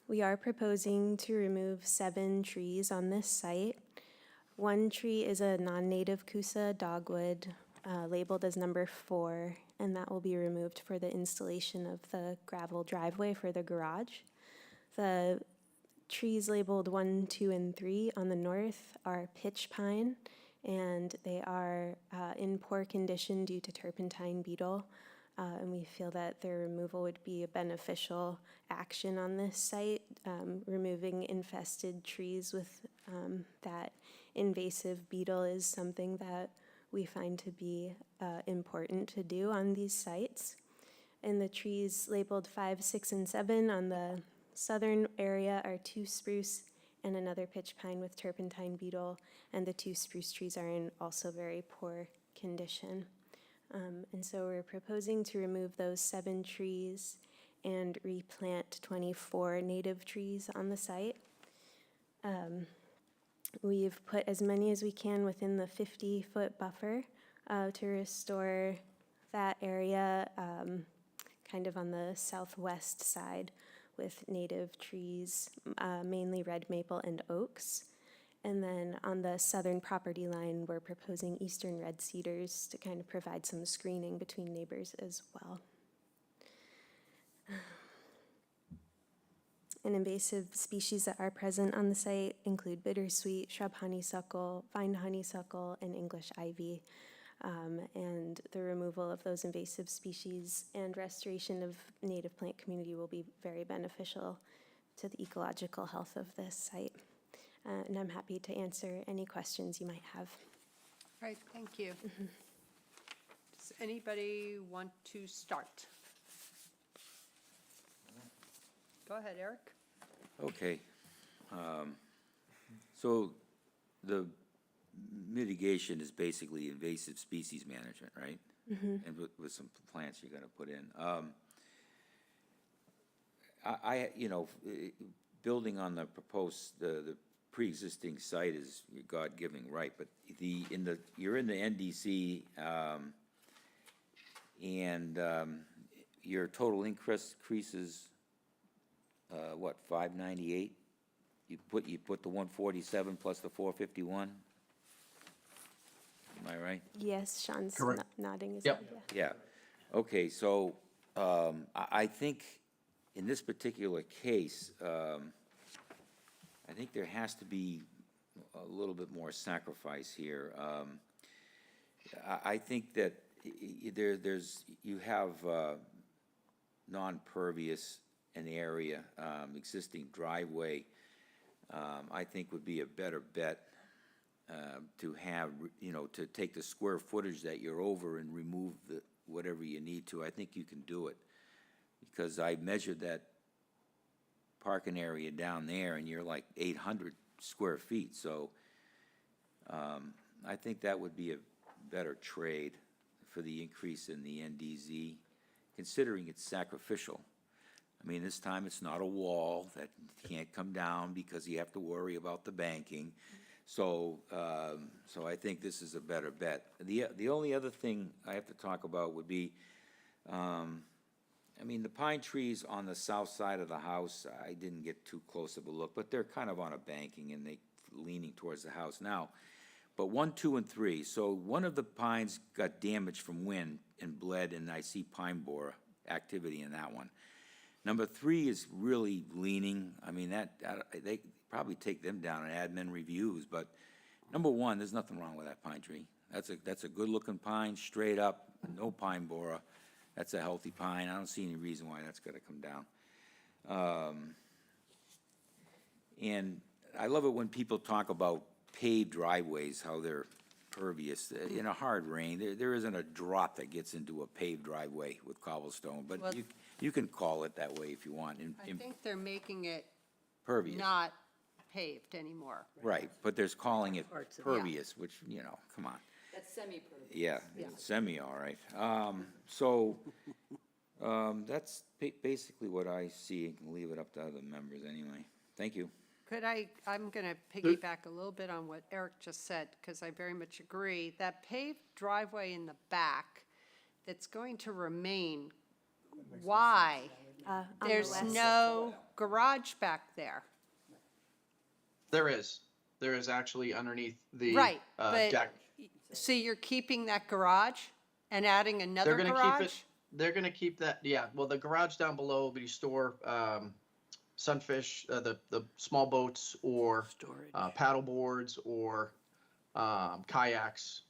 We are proposing to remove 7 trees on this site. One tree is a non-native Coosa dogwood, labeled as number 4, and that will be removed for the installation of the gravel driveway for the garage. The trees labeled 1, 2, and 3 on the north are pitch pine, and they are in poor condition due to turpentine beetle. And we feel that their removal would be a beneficial action on this site. Removing infested trees with that invasive beetle is something that we find to be important to do on these sites. And the trees labeled 5, 6, and 7 on the southern area are 2 spruce and another pitch pine with turpentine beetle, and the 2 spruce trees are in also very poor condition. And so we're proposing to remove those 7 trees and replant 24 native trees on the site. We've put as many as we can within the 50-foot buffer to restore that area kind of on the southwest side with native trees, mainly red maple and oaks. And then on the southern property line, we're proposing eastern red cedars to kind of provide some screening between neighbors as well. And invasive species that are present on the site include bittersweet, shrub honeysuckle, vine honeysuckle, and English ivy. And the removal of those invasive species and restoration of native plant community will be very beneficial to the ecological health of this site. And I'm happy to answer any questions you might have. All right, thank you. Does anybody want to start? Go ahead, Eric. Okay. So the mitigation is basically invasive species management, right? And with some plants you're gonna put in. Building on the proposed, the pre-existing site is your God-given right, but you're in the NDC, and your total increases, what, 598? You put the 147 plus the 451? Am I right? Yes, Sean's Correct. nodding his Yep. head, yeah. Yeah. Okay, so I think in this particular case, I think there has to be a little bit more sacrifice here. I think that you have non-pervious in the area, existing driveway, I think would be a better bet to have, to take the square footage that you're over and remove whatever you need to. I think you can do it, because I measured that parking area down there, and you're like 800 square feet. So I think that would be a better trade for the increase in the NDZ, considering it's sacrificial. I mean, this time it's not a wall that can't come down because you have to worry about the banking. So I think this is a better bet. The only other thing I have to talk about would be, I mean, the pine trees on the south side of the house, I didn't get too close of a look, but they're kind of on a banking and they leaning towards the house now. But 1, 2, and 3, so one of the pines got damaged from wind and bled, and I see pine borer activity in that one. Number 3 is really leaning. I mean, they probably take them down in admin reviews, but number 1, there's nothing wrong with that pine tree. That's a good-looking pine, straight up, no pine borer. That's a healthy pine. I don't see any reason why that's got to come down. And I love it when people talk about paved driveways, how they're pervious. In a hard rain, there isn't a drop that gets into a paved driveway with cobblestone, but Well, you can call it that way if you want. I think they're making it Pervious. not paved anymore. Right, but there's calling it Parts of it. pervious, which, come on. That's semi-pervious. Yeah, Yeah. semi, all right. So, that's basically what I see, and can leave it up to other members anyway. Thank you. I'm going to piggyback a little bit on what Eric just said, because I very much agree. That paved driveway in the back that's going to remain, why? On the There's west. no garage back there. There is actually underneath the Right, deck. but, so you're keeping that garage and adding another They're gonna garage? keep it, they're gonna keep that, yeah, well, the garage down below, we store, sunfish, the small boats, or paddle boards, or, kayaks,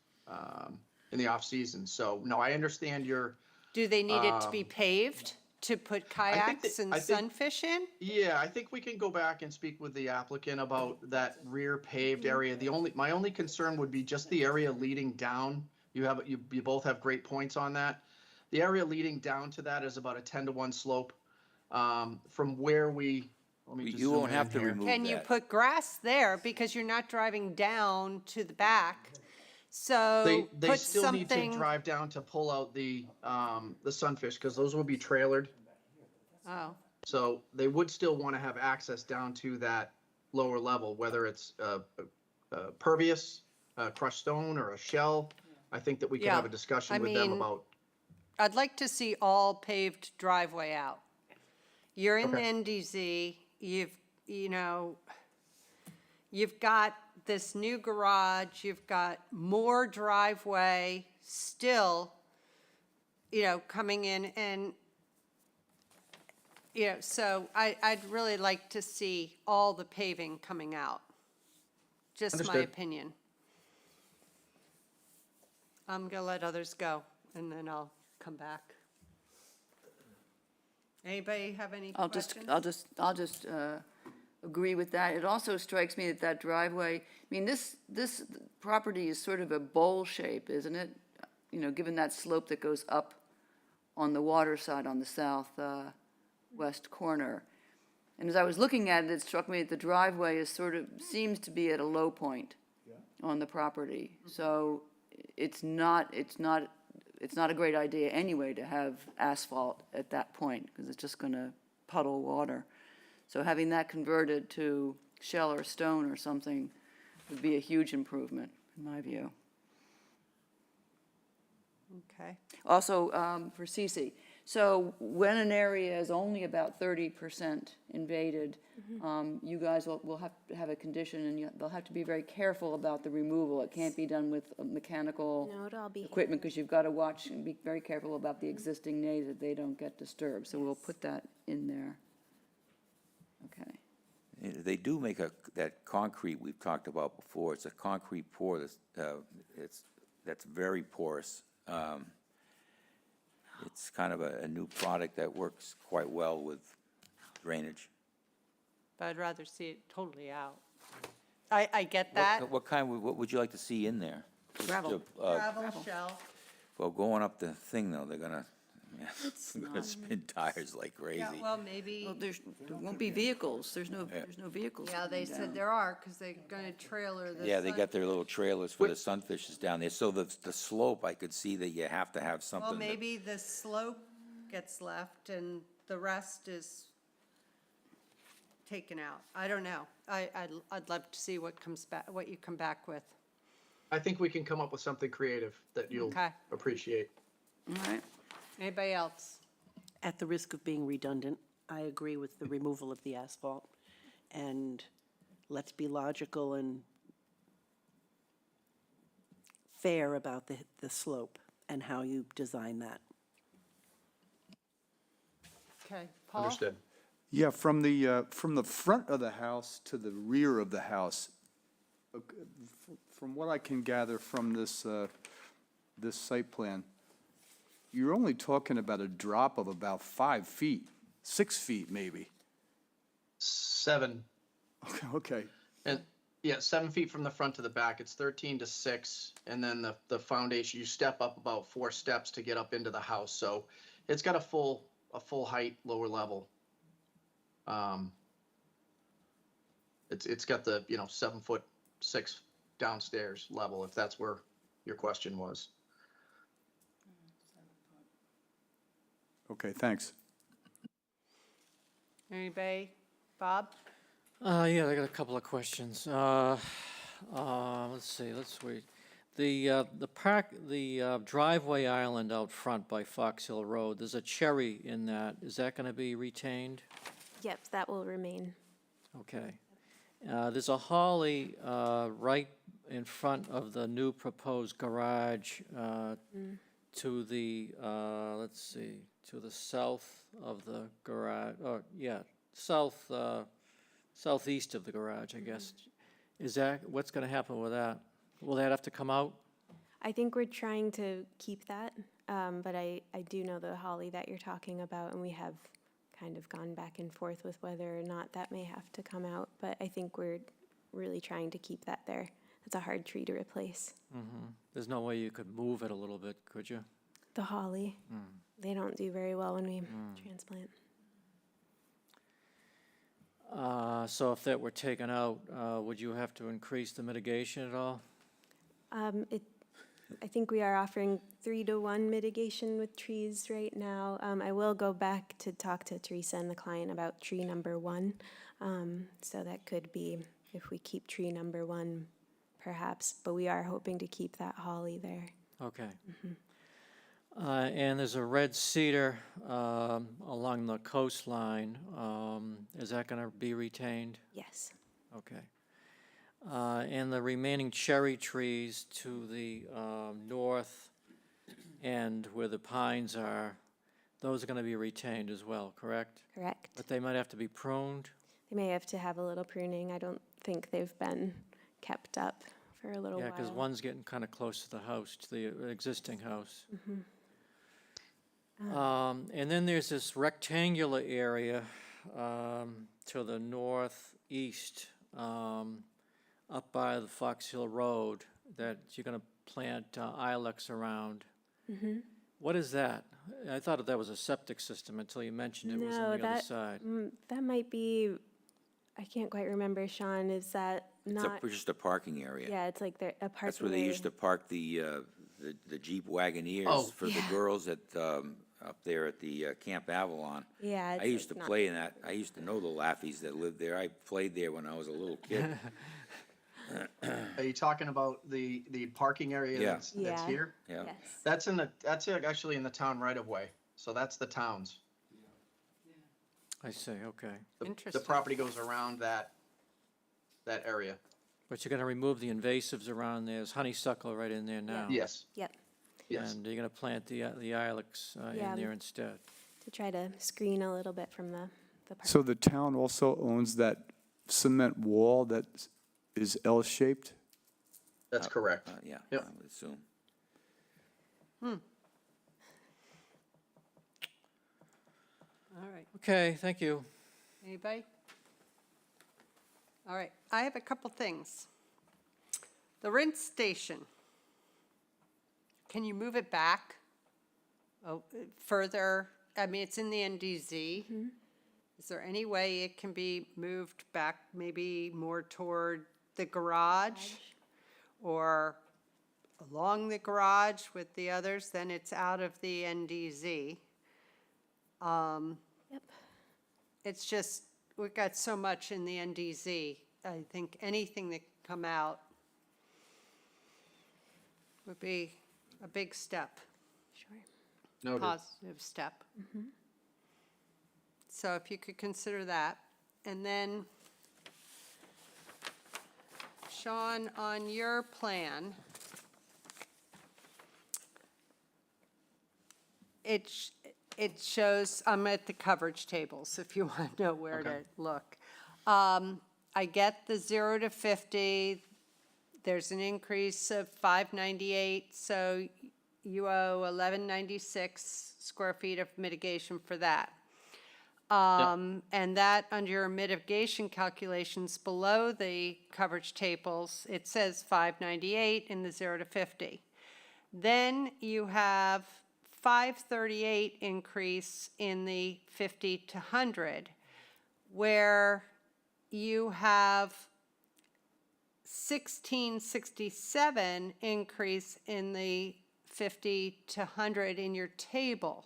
in the off-season. So, no, I understand your, Do they need it to be paved to put kayaks and I think- sunfish in? yeah, I think we can go back and speak with the applicant about that rear paved area. My only concern would be just the area leading down. You both have great points on that. The area leading down to that is about a 10-to-1 slope. From where let me just You zoom won't in have to here. remove Can you that. put grass there because you're not driving down to the back? So They put still need to something. drive down to pull out the sunfish, because those will be trailered. Oh, So they would still want to have access down to that lower level, whether it's pervious, crushed stone or a shell. I think that we could have a Yeah, discussion I with them mean, about, I'd like to see all paved driveway out. You're in the Okay. NDZ, you've got this new garage, you've got more driveway still, coming in and, so I'd really like to see all the paving coming out. Just my Understood. opinion. I'm gonna let others go, and then I'll come back. Anybody have any questions? I'll just agree with that. It also strikes me that driveway, I mean, this property is sort of a bowl shape, isn't it? Given that slope that goes up on the water side on the south west corner. And as I was looking at it, it struck me that the driveway is seems to be at a low point on the property. So it's not a great idea anyway to have asphalt at that point, because it's just going to puddle water. So having that converted to shell or stone or something would be a huge improvement, in my view. Okay. Also, for Cece, so when an area is only about 30% invaded, you guys will have to have a condition, and they'll have to be very careful about the removal. It can't be done with mechanical No, it'll all be equipment, because you've got to watch and be very careful about the existing neighbors that they don't get disturbed. So we'll put that in there. Okay. They do make that concrete we've talked about before. It's a concrete pour that's very porous. It's kind of a new product that works quite well with drainage. But I'd rather see it totally out. I get that. What would you like to see in there? Gravel. Gravel, shell. Well, going up the thing though, they're gonna spin tires like crazy. Yeah, well, maybe, Well, there won't be vehicles. There's no vehicles. yeah, they coming said down. there are, because they're gonna trailer this. Yeah, they got their little trailers for the sunfishes down there. So the slope, I could see that you have to have something. Well, that- maybe the slope gets left and the rest is taken out. I don't know. I'd love to see what comes back, what you come back with. I think we can come up with something creative that you'll Okay. appreciate. All right. Anybody else? At the risk of being redundant, I agree with the removal of the asphalt. And let's be logical and fair about the slope and how you design that. Okay, Paul? Understood. Yeah, from the front of the house to the rear of the house, from what I can gather from this site plan, you're only talking about a drop of about 5 feet, 6 feet maybe. 7, Okay, and, 7 feet from the front to the back. It's 13 to 6, and then the foundation, you step up about 4 steps to get up into the house. So it's got a full height, lower level. It's got the, 7'6" downstairs level, if that's where your question was. okay, thanks. Anybody? Bob? Yeah, I got a couple of questions. Let's see, let's wait. The driveway island out front by Fox Hill Road, there's a cherry in that. Is that gonna be retained? Yep, that will remain. Okay. There's a holly right in front of the new proposed garage to the, let's see, to the south of the garage, southeast of the garage, I guess. Is that, what's gonna happen with that? Will that have to come out? I think we're trying to keep that, but I do know the holly that you're talking about, and we have kind of gone back and forth with whether or not that may have to come out, but I think we're really trying to keep that there. It's a hard tree to replace. There's no way you could move it a little bit, could you? The holly, they don't do very well when we transplant. So if that were taken out, would you have to increase the mitigation at all? I think we are offering 3-to-1 mitigation with trees right now. I will go back to talk to Teresa and the client about tree number 1. So that could be, if we keep tree number 1, perhaps, but we are hoping to keep that holly there. Okay. And there's a red cedar along the coastline. Is that going to be retained? Yes. Okay. And the remaining cherry trees to the north and where the pines are, those are going to be retained as well, correct? Correct. But they might have to be pruned? They may have to have a little pruning. I don't think they've been kept up for a little Yeah, while. because one's getting kind of close to the house, to the existing house. And then there's this rectangular area to the northeast, up by the Fox Hill Road, that you're going to plant ilex around. What is that? I thought that was a septic system until you mentioned it was on the other side. That might be, I can't quite remember, Sean, is that It's not? just a parking area. Yeah, it's like a parking That's where they used to park the Jeep Wagoneers Oh. for the girls at, up there at the Camp Avalon. Yeah. I used to play in that. I used to know the Laffies that lived there. I played there when I was a little kid. Are you talking about the parking area Yeah. that's Yeah. here? Yeah. Yes. That's actually in the town right of way. So that's the town's. I see, okay. The Interesting. property goes around that area. But you're going to remove the invasives around there. There's honeysuckle right in there now. Yes, Yep. yes. And you're going to plant the ilex Yeah. in there instead. To try to screen a little bit from the park. So the town also owns that cement wall that is L-shaped? That's correct. Yeah, I Yep. would assume. All right. Okay, thank you. Anybody? All right, I have a couple things. The rinse station. Can you move it back? Oh, further? I mean, it's in the NDZ. Is there any way it can be moved back, maybe more toward the garage? Or along the garage with the others? Then it's out of the NDZ. Yep. It's just, we've got so much in the NDZ. I think anything that can come out would be a big step, Sure. Noted. positive step. So if you could consider that. And then, Sean, on your plan, it shows, I'm at the coverage tables, if you want to know where to Okay. look. I get the 0 to 50, there's an increase of 598, so you owe 1196 square feet of mitigation for that. And that, under your mitigation calculations below the coverage tables, it says 598 in the 0 to 50. Then you have 538 increase in the 50 to 100, where you have 1667 increase in the 50 to 100 in your table.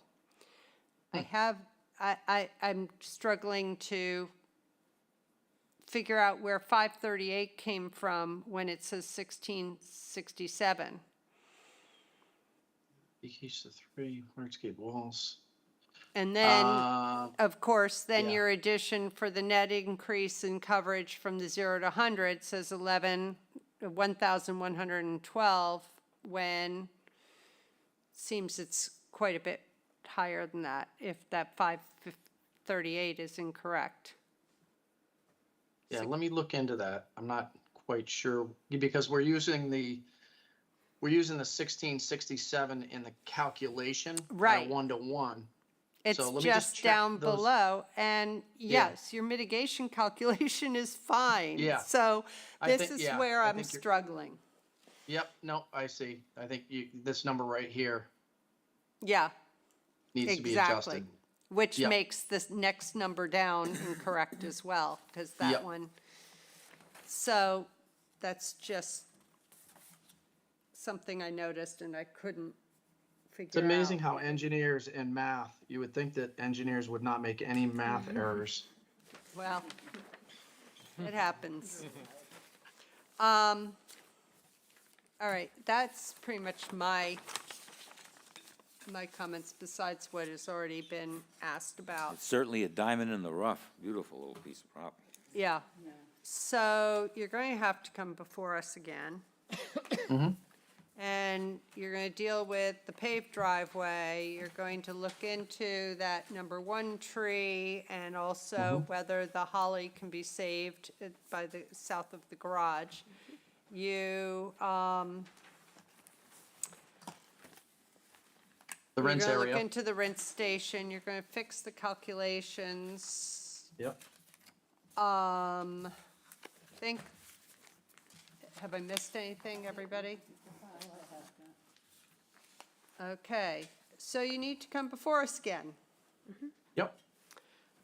I'm struggling to figure out where 538 came from when it says 1667. East of 3, hardscape walls. And then, Uh, of course, then yeah. your addition for the net increase in coverage from the 0 to 100 says 1,112, when seems it's quite a bit higher than that, if that 538 is incorrect. Yeah, let me look into that. I'm not quite sure, because we're using the 1667 in the calculation. Right. 1-to-1. It's So let me just check down those- below, and Yeah. yes, your mitigation calculation is fine. Yeah. So I this think- is yeah, where I I'm think you're- struggling. Yep, no, I see. I think this number right here Yeah, needs to be exactly. adjusted. Which Yep. makes this next number down incorrect as well, because that Yep. one. So that's just something I noticed and I couldn't figure It's out. amazing how engineers and math, you would think that engineers would not make any math Mm-hmm. errors. Well, it happens. All right, that's pretty much my comments besides what has already been asked about. It's certainly a diamond in the rough. Beautiful little piece of property. Yeah. So you're going to have to come before us again. And you're going to deal with the paved driveway. You're going to look into that number 1 tree and also whether the holly can be saved by the south of the garage. You, The rinse You're going to look area. into the rinse station. You're going to fix the calculations. Yep. Think, have I missed anything, everybody? Okay, so you need to come before us again. Yep.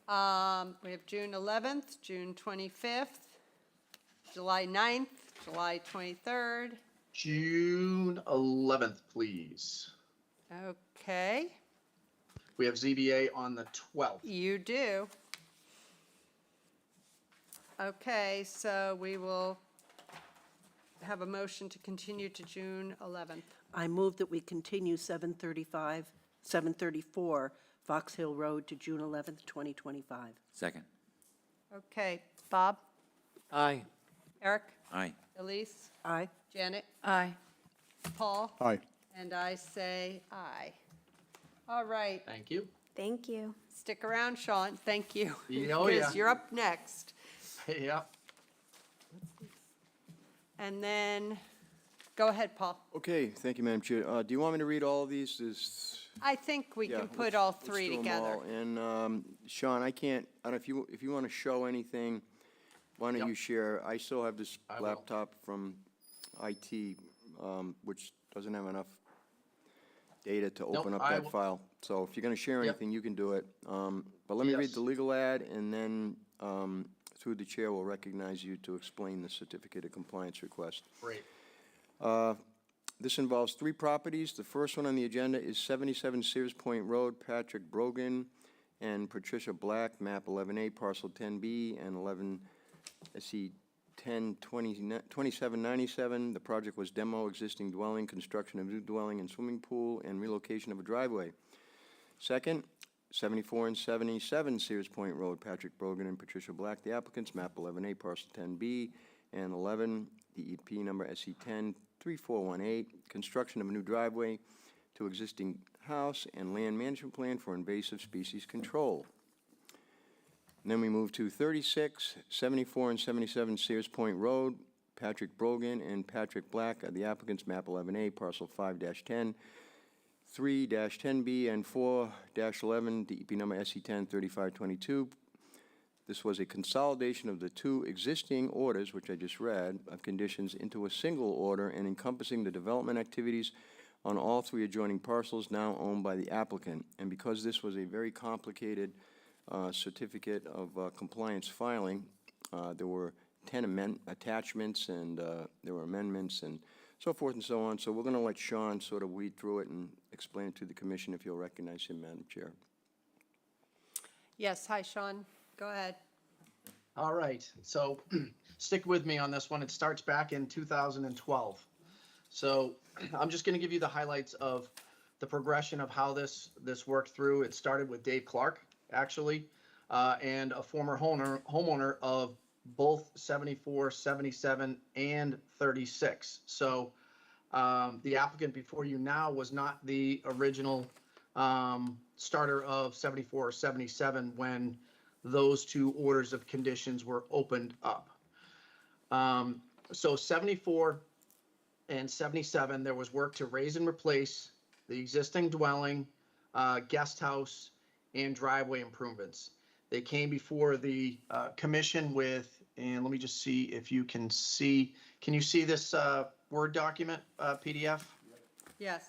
We have June 11th, June 25th, July 9th, July 23rd. June 11th, please. Okay, We have ZBA on the 12th. you do. Okay, so we will have a motion to continue to June 11th. I move that we continue 734 Fox Hill Road to June 11th, 2025. Second. Okay, Bob, Aye. Eric, Aye. Elise, Aye. Janet, Aye. Paul, Aye. and I say aye. All right, Thank you. Thank you. stick around, Sean, thank you. Oh, yeah. Because you're up next. Yep. And then, go ahead, Paul. Okay, thank you, Madam Chair. Do you want me to read all of these? I think we Yeah, can put let's- all let's 3 do 'em together. all. And Sean, I can't, I don't know, if you want to show anything, why don't Yep. you share? I still have this I will. laptop from IT, which doesn't have enough data to Nope, open up I that will- file. So if you're going to share Yep. anything, you can do it. But let me read Yes. the legal ad, and then through the chair, we'll recognize you to explain the certificate of compliance request. Great. This involves 3 properties. The first one on the agenda is 77 Sears Point Road, Patrick Brogan and Patricia Black, map 11A, parcel 10B, and 11 SE 2797. The project was demo existing dwelling, construction of new dwelling and swimming pool, and relocation of a driveway. Second, 74 and 77 Sears Point Road, Patrick Brogan and Patricia Black, the applicants, map 11A, parcel 10B, and 11 DEP number SE 103418, construction of a new driveway to existing house and land management plan for invasive species control. And then we move to 36, 74, and 77 Sears Point Road, Patrick Brogan and Patrick Black are the applicants, map 11A, parcel 5-10, 3-10B, and 4-11, DEP number SE 103522. This was a consolidation of the 2 existing orders, which I just read, of conditions into a single order and encompassing the development activities on all 3 adjoining parcels now owned by the applicant. And because this was a very complicated certificate of compliance filing, there were 10 attachments, and there were amendments and so forth and so on. So we're going to let Sean sort of weed through it and explain it to the commission, if you'll recognize him, Madam Chair. Yes, hi, Sean, go ahead. All right, so stick with me on this one. It starts back in 2012. So I'm just going to give you the highlights of the progression of how this worked through. It started with Dave Clark, actually, and a former homeowner of both 74, 77, and 36. So the applicant before you now was not the original starter of 74 or 77 when those 2 orders of conditions were opened up. So 74 and 77, there was work to raise and replace the existing dwelling, guest house, and driveway improvements. They came before the commission with, and let me just see if you can see this Word document, PDF? Yes,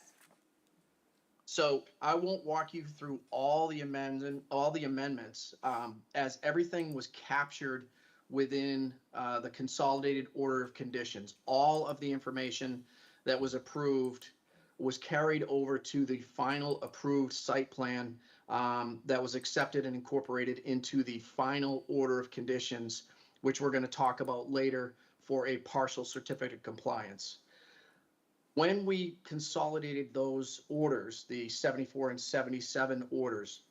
So I won't walk you through all the amendments, as everything was captured within the consolidated order of conditions. All of the information that was approved was carried over to the final approved site plan that was accepted and incorporated into the final order of conditions, which we're going to talk about later for a partial certificate of compliance. When we consolidated those orders, the 74 and 77 orders,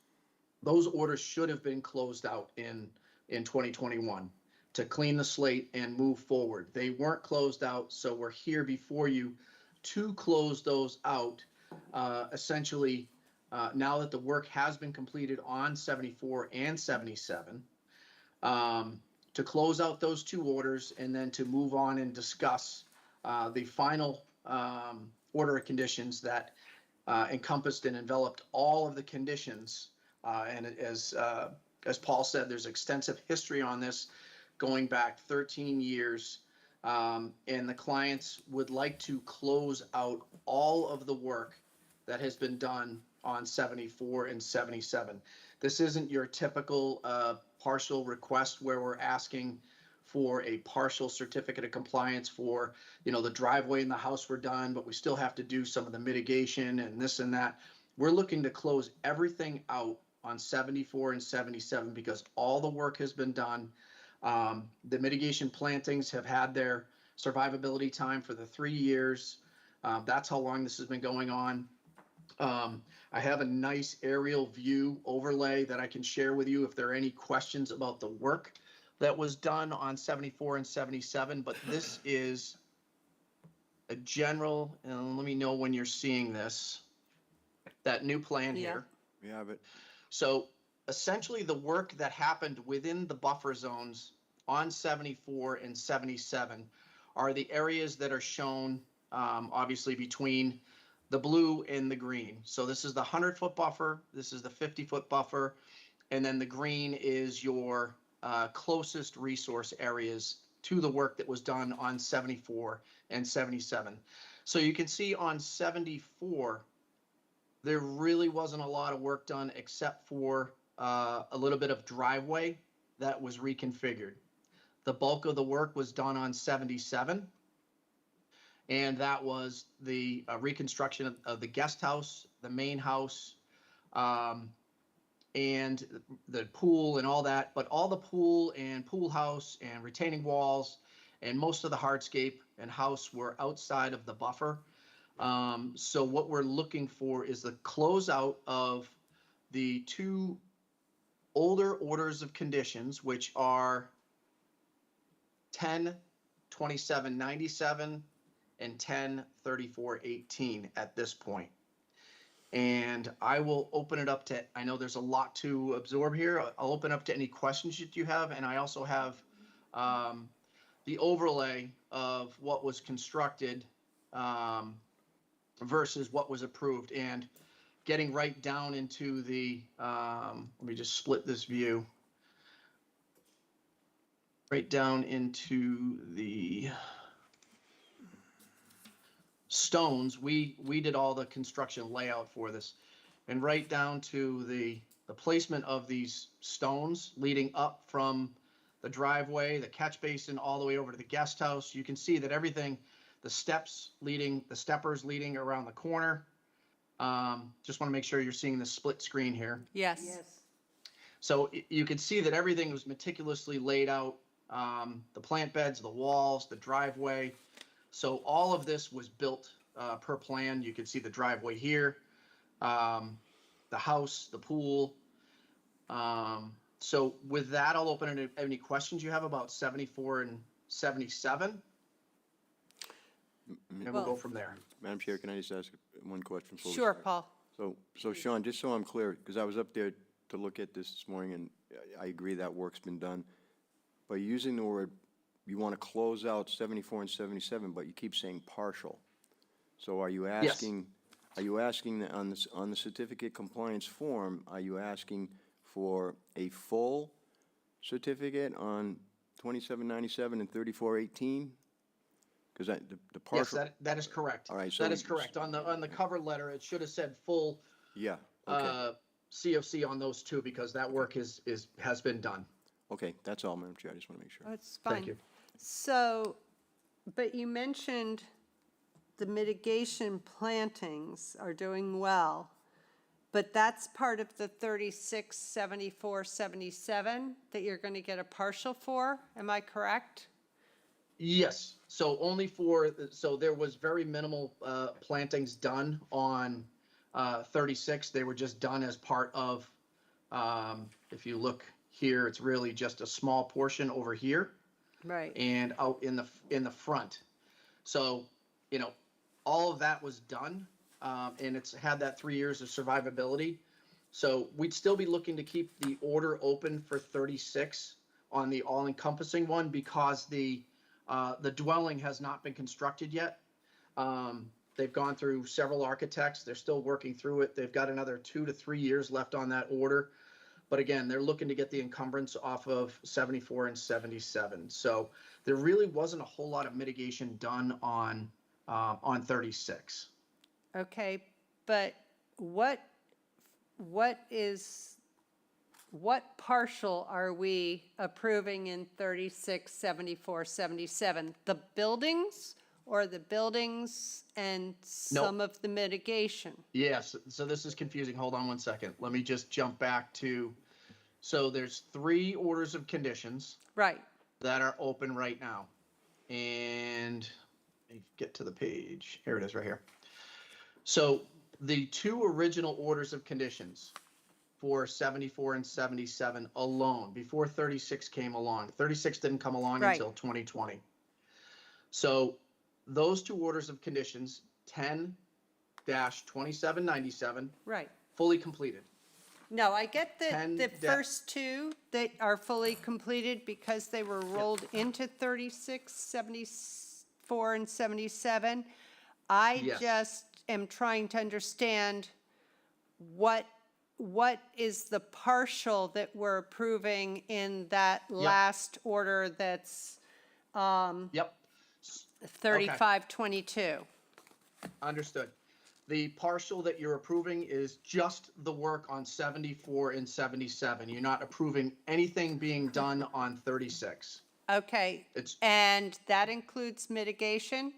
those orders should have been closed out in 2021 to clean the slate and move forward. They weren't closed out, so we're here before you to close those out. Essentially, now that the work has been completed on 74 and 77, to close out those two orders and then to move on and discuss the final order of conditions that encompassed and enveloped all of the conditions. And as Paul said, there's extensive history on this going back 13 years. And the clients would like to close out all of the work that has been done on 74 and 77. This isn't your typical partial request where we're asking for a partial certificate of compliance for, the driveway and the house were done, but we still have to do some of the mitigation and this and that. We're looking to close everything out on 74 and 77 because all the work has been done. The mitigation plantings have had their survivability time for the 3 years. That's how long this has been going on. I have a nice aerial view overlay that I can share with you if there are any questions about the work that was done on 74 and 77, but this is a general, and let me know when you're seeing this, that new plan here. We have it. So essentially the work that happened within the buffer zones on 74 and 77 are the areas that are shown obviously between the blue and the green. So this is the 100-foot buffer, this is the 50-foot buffer, and then the green is your closest resource areas to the work that was done on 74 and 77. So you can see on 74, there really wasn't a lot of work done except for a little bit of driveway that was reconfigured. The bulk of the work was done on 77, and that was the reconstruction of the guest house, the main house, and the pool and all that, but all the pool and pool house and retaining walls and most of the hardscape and house were outside of the buffer. So what we're looking for is the closeout of the two older orders of conditions, which are 10/27/97 and 10/34/18 at this point. And I will open it up to, I know there's a lot to absorb here. I'll open up to any questions that you have. And I also have the overlay of what was constructed versus what was approved, and getting right down into the, let me just split this view. Right down into the stones. We did all the construction layout for this, and right down to the placement of these stones leading up from the driveway, the catch basin, all the way over to the guest house. You can see that everything, the steppers leading around the corner. Just want to make sure you're seeing the split screen here. Yes. So you can see that everything was meticulously laid out. The plant beds, the walls, the driveway. So all of this was built per plan. You can see the driveway here, the house, the pool. So with that, I'll open it to any questions you have about 74 and 77. And we'll go from there. Madam Chair, can I just ask one question? before we Sure, start? Paul. So Sean, just so I'm clear, because I was up there to look at this morning, and I agree that work's been done. But using the word, you want to close out 74 and 77, but you keep saying partial. So are you asking, that on the certificate compliance form, are you asking for a full certificate on 2797 and 3418? Because the partial. Yes, that is correct. All right, so that is correct. On the cover letter, it should have said full Yeah, okay. COC on those two, because that work has been done. Okay, that's all, Madam Chair, I just want to make sure. That's fine. Thank you. So, but you mentioned the mitigation plantings are doing well, but that's part of the 36, 74, 77 that you're going to get a partial for, am I correct? Yes, so only so there was very minimal plantings done on 36. They were just done as part of, if you look here, it's really just a small portion over here Right. and out in the front. So, all of that was done, and it's had that 3 years of survivability. So we'd still be looking to keep the order open for 36 on the all-encompassing one because the dwelling has not been constructed yet. They've gone through several architects. They're still working through it. They've got another 2 to 3 years left on that order. But again, they're looking to get the encumbrance off of 74 and 77. So there really wasn't a whole lot of mitigation done on 36. Okay, but what partial are we approving in 36, 74, 77? The buildings or the buildings and some of the mitigation? Yes, so this is confusing. Hold on one second. Let me just jump back to, so there's 3 orders of conditions Right. that are open right now. And let me get to the page. Here it is right here. So the 2 original orders of conditions for 74 and 77 alone, before 36 came along. 36 didn't come along Right. until 2020. So those 2 orders of conditions, 10-2797, Right. fully completed. No, I get the 10 first 2 that are fully completed because they were rolled into 36, 74, and 77. I Yes. just am trying to understand what is the partial that we're approving in that last order that's Yep, 3522? understood. The partial that you're approving is just the work on 74 and 77. You're not approving anything being done on 36. Okay, It's, and that includes mitigation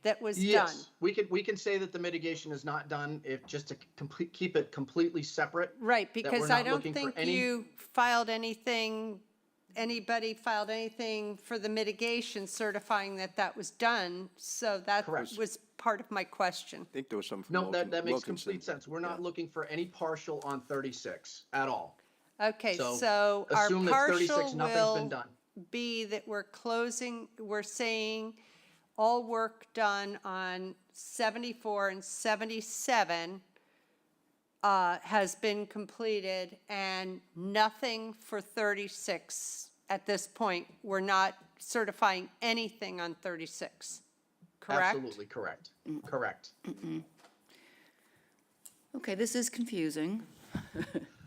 that was done? yes, we can say that the mitigation is not done, if just to keep it completely separate. Right, we're because not I don't looking for think any- you filed anything, anybody filed anything for the mitigation certifying that that was done, so that Correct. was part of my question. I think there was some from No, that makes Wilkinson. complete sense. We're not Yeah. looking for any partial on 36 at all. Okay, So, so our assume that 36, partial nothing's been will done. be that we're saying all work done on 74 and 77 has been completed and nothing for 36 at this point. We're not certifying anything on 36, correct? Absolutely correct. Correct. Okay, this is confusing,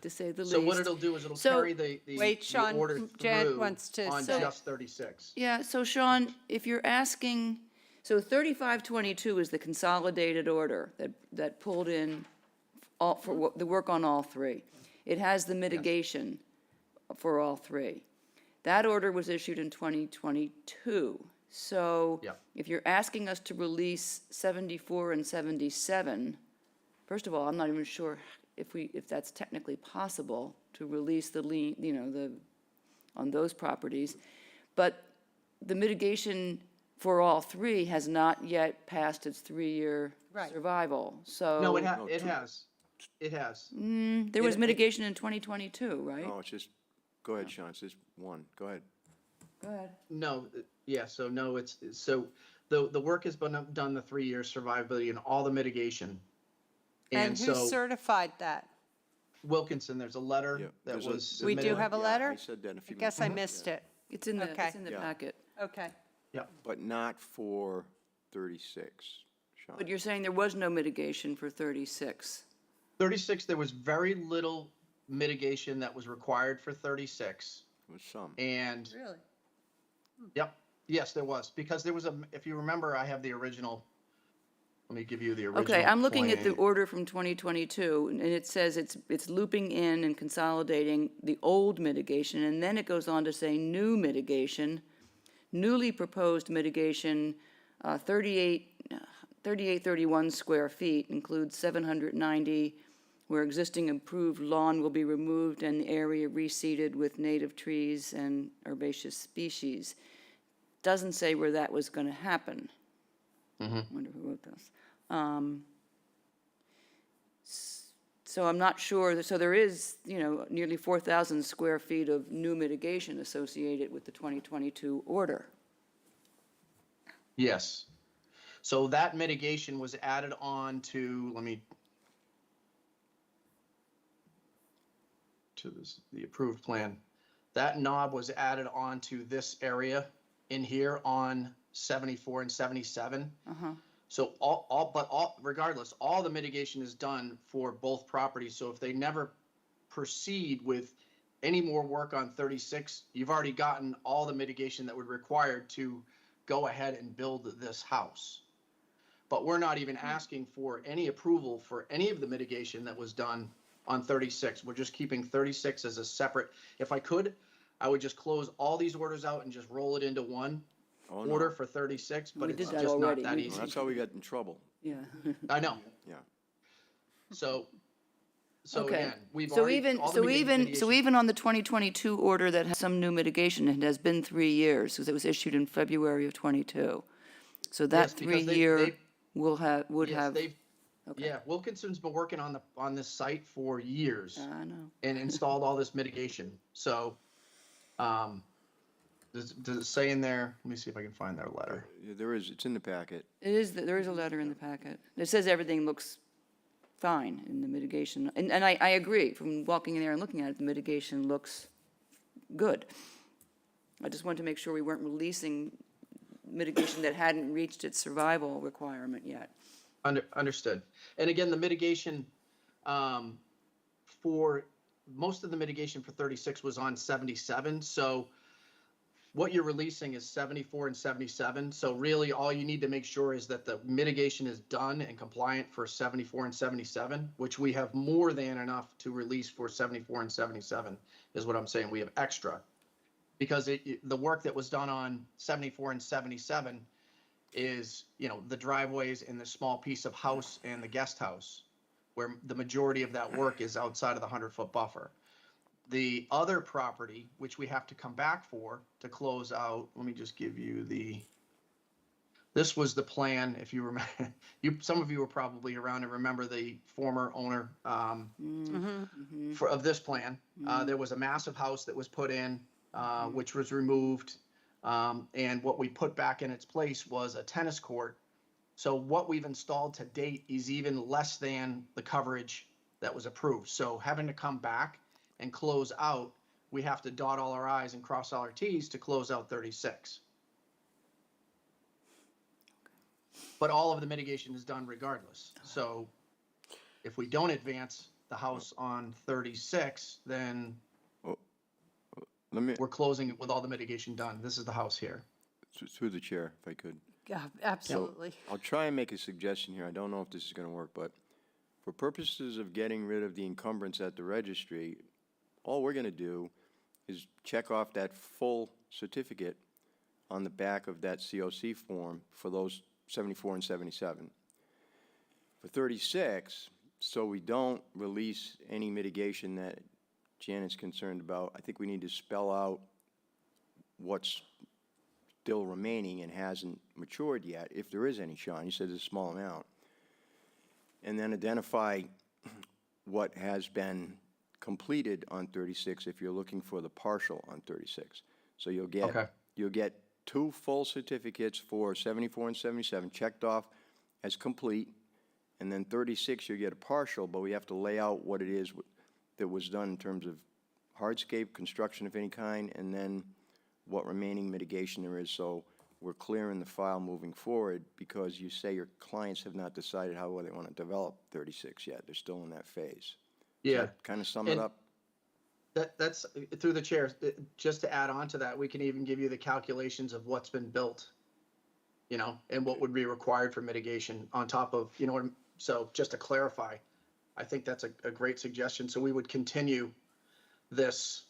to say the least. So what it'll do is it'll So- carry the Wait, Sean, order Jan through wants to on say- just 36. Yeah, so Sean, if you're asking, so 3522 is the consolidated order that pulled in all, for the work on all 3. It has the mitigation for all 3. That order was issued in 2022. So Yep. if you're asking us to release 74 and 77, first of all, I'm not even sure if that's technically possible to release the lien, on those properties. But the mitigation for all 3 has not yet passed its 3-year Right. survival, so. No, it has. It has. There was mitigation in 2022, right? No, it's just, go ahead, Sean, it's just one. Go ahead. Go ahead. No, yeah, so no, the work has been done, the 3 years survivability and all the mitigation. And who so certified that? Wilkinson, there's a letter Yeah, that there's a- was We do submitted. have a Yeah, letter? I said that a few I guess minutes I ago. missed Yeah. it. It's in the, Okay. it's in the Yeah. packet. Okay. But not for 36, Sean. But you're saying there was no mitigation for 36. 36, there was very little mitigation that was required for 36. There was some. And, Really? yep, yes, there was, because there was if you remember, I have the original, let me give you the original. Okay, I'm looking at the plan. order from 2022, and it says it's looping in and consolidating the old mitigation, and then it goes on to say new mitigation, newly proposed mitigation, 3831 square feet, includes 790 where existing improved lawn will be removed and the area reseeded with native trees and herbaceous species. Doesn't say where that was going to happen. Wonder who wrote this. So I'm not sure, so there is, nearly 4,000 square feet of new mitigation associated with the 2022 order. Yes. So that mitigation was added on to, the approved plan. That knob was added on to this area in here on 74 and 77. So regardless, all the mitigation is done for both properties. So if they never proceed with any more work on 36, you've already gotten all the mitigation that would require to go ahead and build this house. But we're not even asking for any approval for any of the mitigation that was done on 36. We're just keeping 36 as a separate. If I could, I would just close all these orders out and just roll it into one order for 36, but We it's did that just already. not that We- easy. That's how we got in trouble. Yeah. I know. Yeah. So Okay. again, we've So already, even, all the so even, so mitigation- even on the 2022 order that has some new mitigation, it has been 3 years, because it was issued in February of '22. So that Yes, because 3-year they- would yes, have, they've, okay. yeah, Wilkinson's been working on this site for years I know. and installed all this mitigation. So, does it say in there? Let me see if I can find their letter. Yeah, there is, it's in the packet. It is, there is a letter in the packet. It says everything looks fine in the mitigation, and I agree, from walking in there and looking at it, the mitigation looks good. I just wanted to make sure we weren't releasing mitigation that hadn't reached its survival requirement yet. Understood. And again, the mitigation, for, most of the mitigation for 36 was on 77. So what you're releasing is 74 and 77. So really all you need to make sure is that the mitigation is done and compliant for 74 and 77, which we have more than enough to release for 74 and 77 is what I'm saying. We have extra. Because the work that was done on 74 and 77 is, the driveways and the small piece of house and the guest house, where the majority of that work is outside of the 100-foot buffer. The other property, which we have to come back for to close out, let me just give you this was the plan, if you remember, some of you were probably around and remember the former owner of this plan. There was a massive house that was put in, which was removed. And what we put back in its place was a tennis court. So what we've installed to date is even less than the coverage that was approved. So having to come back and close out, we have to dot all our I's and cross all our T's to close out 36. But all of the mitigation is done regardless. So if we don't advance the house on 36, then Let me, we're closing it with all the mitigation done. This is the house here. through the chair, if I could. Yeah, absolutely. I'll try and make a suggestion here. I don't know if this is going to work, but for purposes of getting rid of the encumbrance at the registry, all we're going to do is check off that full certificate on the back of that COC form for those 74 and 77. For 36, so we don't release any mitigation that Janet's concerned about, I think we need to spell out what's still remaining and hasn't matured yet, if there is any, Sean. You said it's a small amount. And then identify what has been completed on 36 if you're looking for the partial on 36. So you'll get 2 full certificates for 74 and 77 checked off as complete, and then 36 you'll get a partial, but we have to lay out what it is that was done in terms of hardscape, construction of any kind, and then what remaining mitigation there is, so we're clear in the file moving forward, because you say your clients have not decided how they want to develop 36 yet. They're still in that phase. Yeah. Kind of sum it And up? That's through the chair. Just to add on to that, we can even give you the calculations of what's been built, and what would be required for mitigation on top of, so just to clarify, I think that's a great suggestion. So we would continue this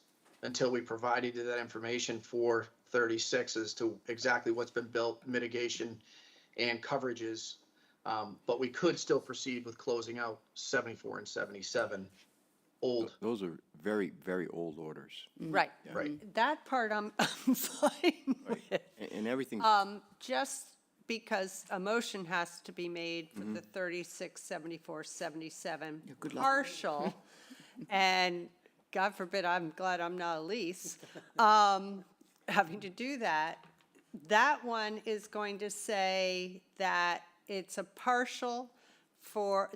until we provided you that information for 36 as to exactly what's been built, mitigation, and coverages. But we could still proceed with closing out 74 and 77 old. Those are very, very old orders. Right. Right. That part I'm fine with. And everything, Just because a motion has to be made for the 36, 74, 77 good luck. partial, and God forbid, I'm glad I'm not Elise, having to do that, that one is going to say that it's a partial for,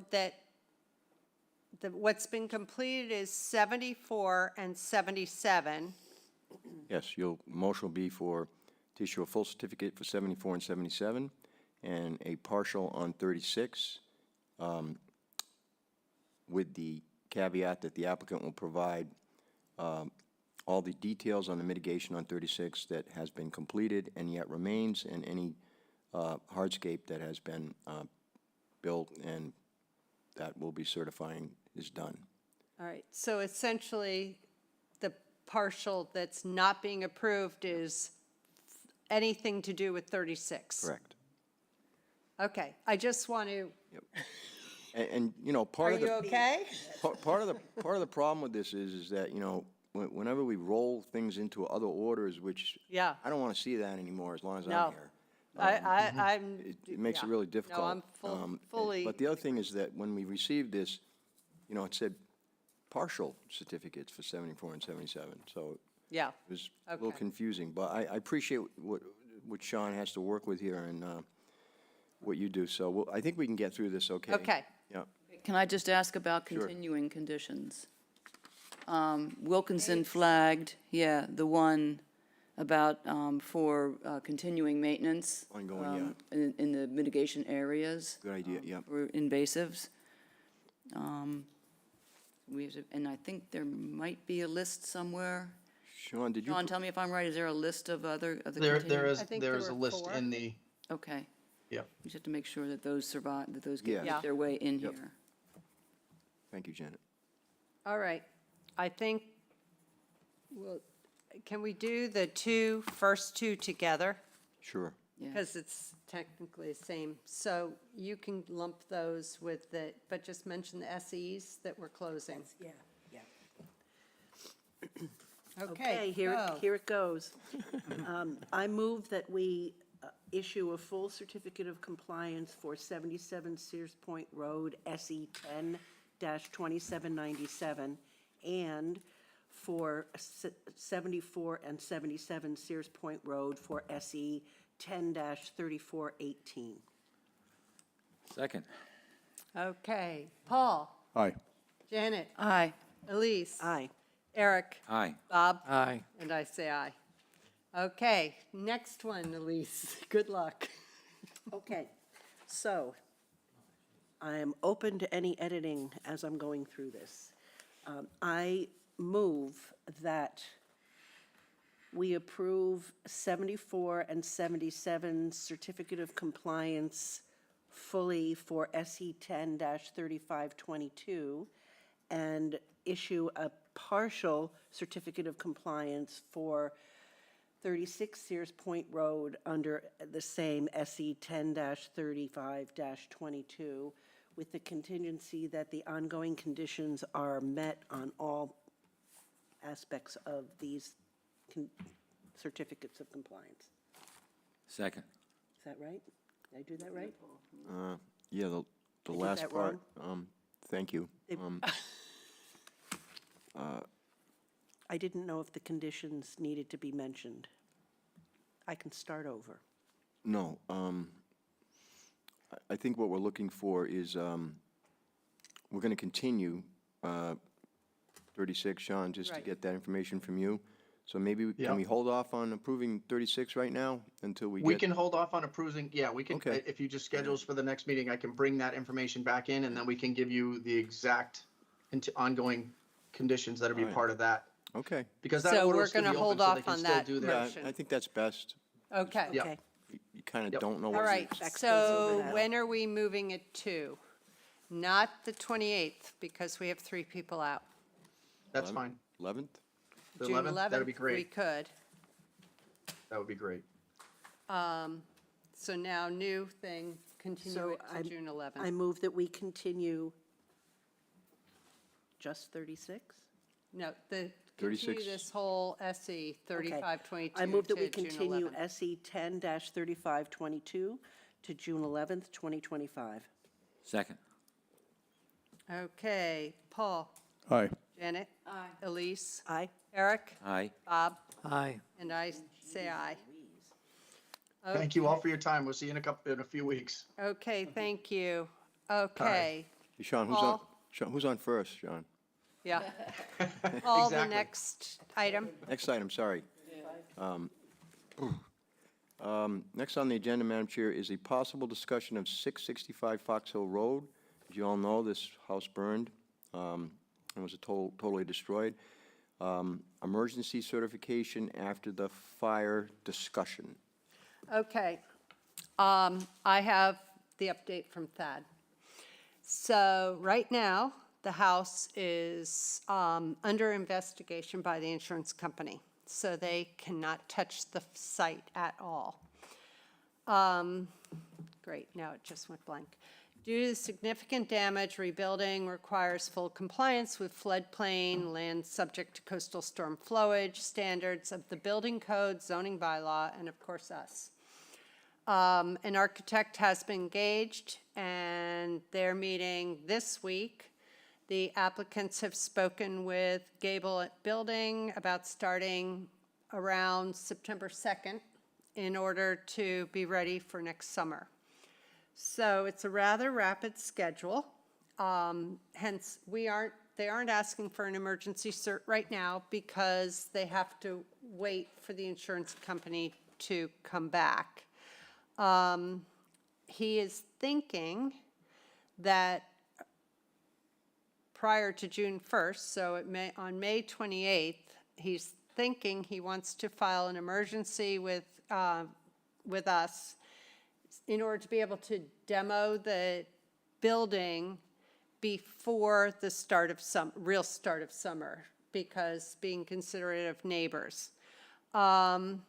what's been completed is 74 and 77. yes, motion will be to issue a full certificate for 74 and 77, and a partial on 36, with the caveat that the applicant will provide all the details on the mitigation on 36 that has been completed and yet remains, and any hardscape that has been built and that will be certifying is done. All right, so essentially, the partial that's not being approved is anything to do with 36? Correct. Okay, I just want to, And are part of you the, okay? part of the problem with this is that, whenever we roll things into other orders, which Yeah. I don't want to see that anymore as long as No. I'm here. I'm. It makes it yeah. really difficult. No, I'm fully. But the other thing is that when we received this, it said partial certificates for 74 and 77, so Yeah, it was a little Okay. confusing. But I appreciate what Sean has to work with here and what you do, so I think we can get through this okay. okay. Yeah. Can I just ask about Sure. continuing conditions? Wilkinson flagged, the one about, for continuing maintenance. Ongoing, In the mitigation areas. Good idea, yeah. For invasives. And I think there might be a list somewhere. Sean, did you? John, tell me if I'm right, is there a list of other, of the There continuing? is, I think there there is a were list 4. in the, Okay, yeah. we just have to make sure that those survive, that those Yeah. get their way in Yep. here. Thank you, Janet. All right, I think, well, can we do the first two together? Sure. Yeah. Because it's technically the same. So you can lump those with but just mention the SEs that we're closing. Yeah, yeah. Okay, Here go. it goes. I move that we issue a full certificate of compliance for 77 Sears Point Road, SE 10-2797, and for 74 and 77 Sears Point Road for SE 10-3418. Second. Okay, Paul, Aye. Janet, Aye. Elise. Aye. Eric, Aye. Bob, Aye. and I say aye. Okay, next one, Elise. Good luck. Okay, so I am open to any editing as I'm going through this. I move that we approve 74 and 77 certificate of compliance fully for SE 10-3522 and issue a partial certificate of compliance for 36 Sears Point Road under the same SE 10-35-22 with the contingency that the ongoing conditions are met on all aspects of these certificates of compliance. Second. Is that right? Did I do that right? Yeah, the did last that part, thank you. It- I didn't know if the conditions needed to be mentioned. I can start over. No, I think what we're looking for is, we're going to continue 36, Sean, just to Right. get that information from you. So maybe, Yeah. can we hold off on approving 36 right now until we get? We can hold off on approving, yeah, we can, Okay. if you just schedules for the next meeting, I can bring that information back in and then we can give you the exact ongoing conditions that'll be Alright. part of that. Okay. Because that So order we're will still gonna be hold open, so they off can on still that do Yeah, their. motion. I think that's best. Okay. Yeah. Okay. You kind of Yep. don't know All what right, you're. Bex goes over so that. when are we moving it to? Not the 28th, because we have 3 people out. That's fine. 11th? The June 11th, that'd be 11th, we great. could. That would be great. So now, new thing, continue So it to June 11th. I move that we continue just 36? No, continue 36. this whole SE 3522 I move that we to June continue 11th. SE 10-3522 to June 11th, 2025. Second. Okay, Paul, Aye. Janet? Aye. Elise? Aye. Eric? Aye. Bob? Aye. And I say aye. Thank you all for your time. We'll see you in a few weeks. Okay, thank you. Okay, Hey, Sean, Paul? Who's on first, Sean? yeah. Paul, the Exactly. next item. Next item, sorry. Next on the agenda, Madam Chair, is a possible discussion of 665 Fox Hill Road. As you all know, this house burned and was totally destroyed. Emergency certification after the fire discussion. Okay. I have the update from Thad. So right now, the house is under investigation by the insurance company, so they cannot touch the site at all. Great, now it just went blank. Due to the significant damage, rebuilding requires full compliance with floodplain, land subject to coastal storm flowage, standards of the building code, zoning bylaw, and of course us. An architect has been engaged, and they're meeting this week. The applicants have spoken with Gable Building about starting around September 2nd in order to be ready for next summer. So it's a rather rapid schedule. Hence, they aren't asking for an emergency cert right now because they have to wait for the insurance company to come back. He is thinking that prior to June 1st, so on May 28th, he's thinking he wants to file an emergency with us in order to be able to demo the building before the start of real start of summer, because being considerate of neighbors. And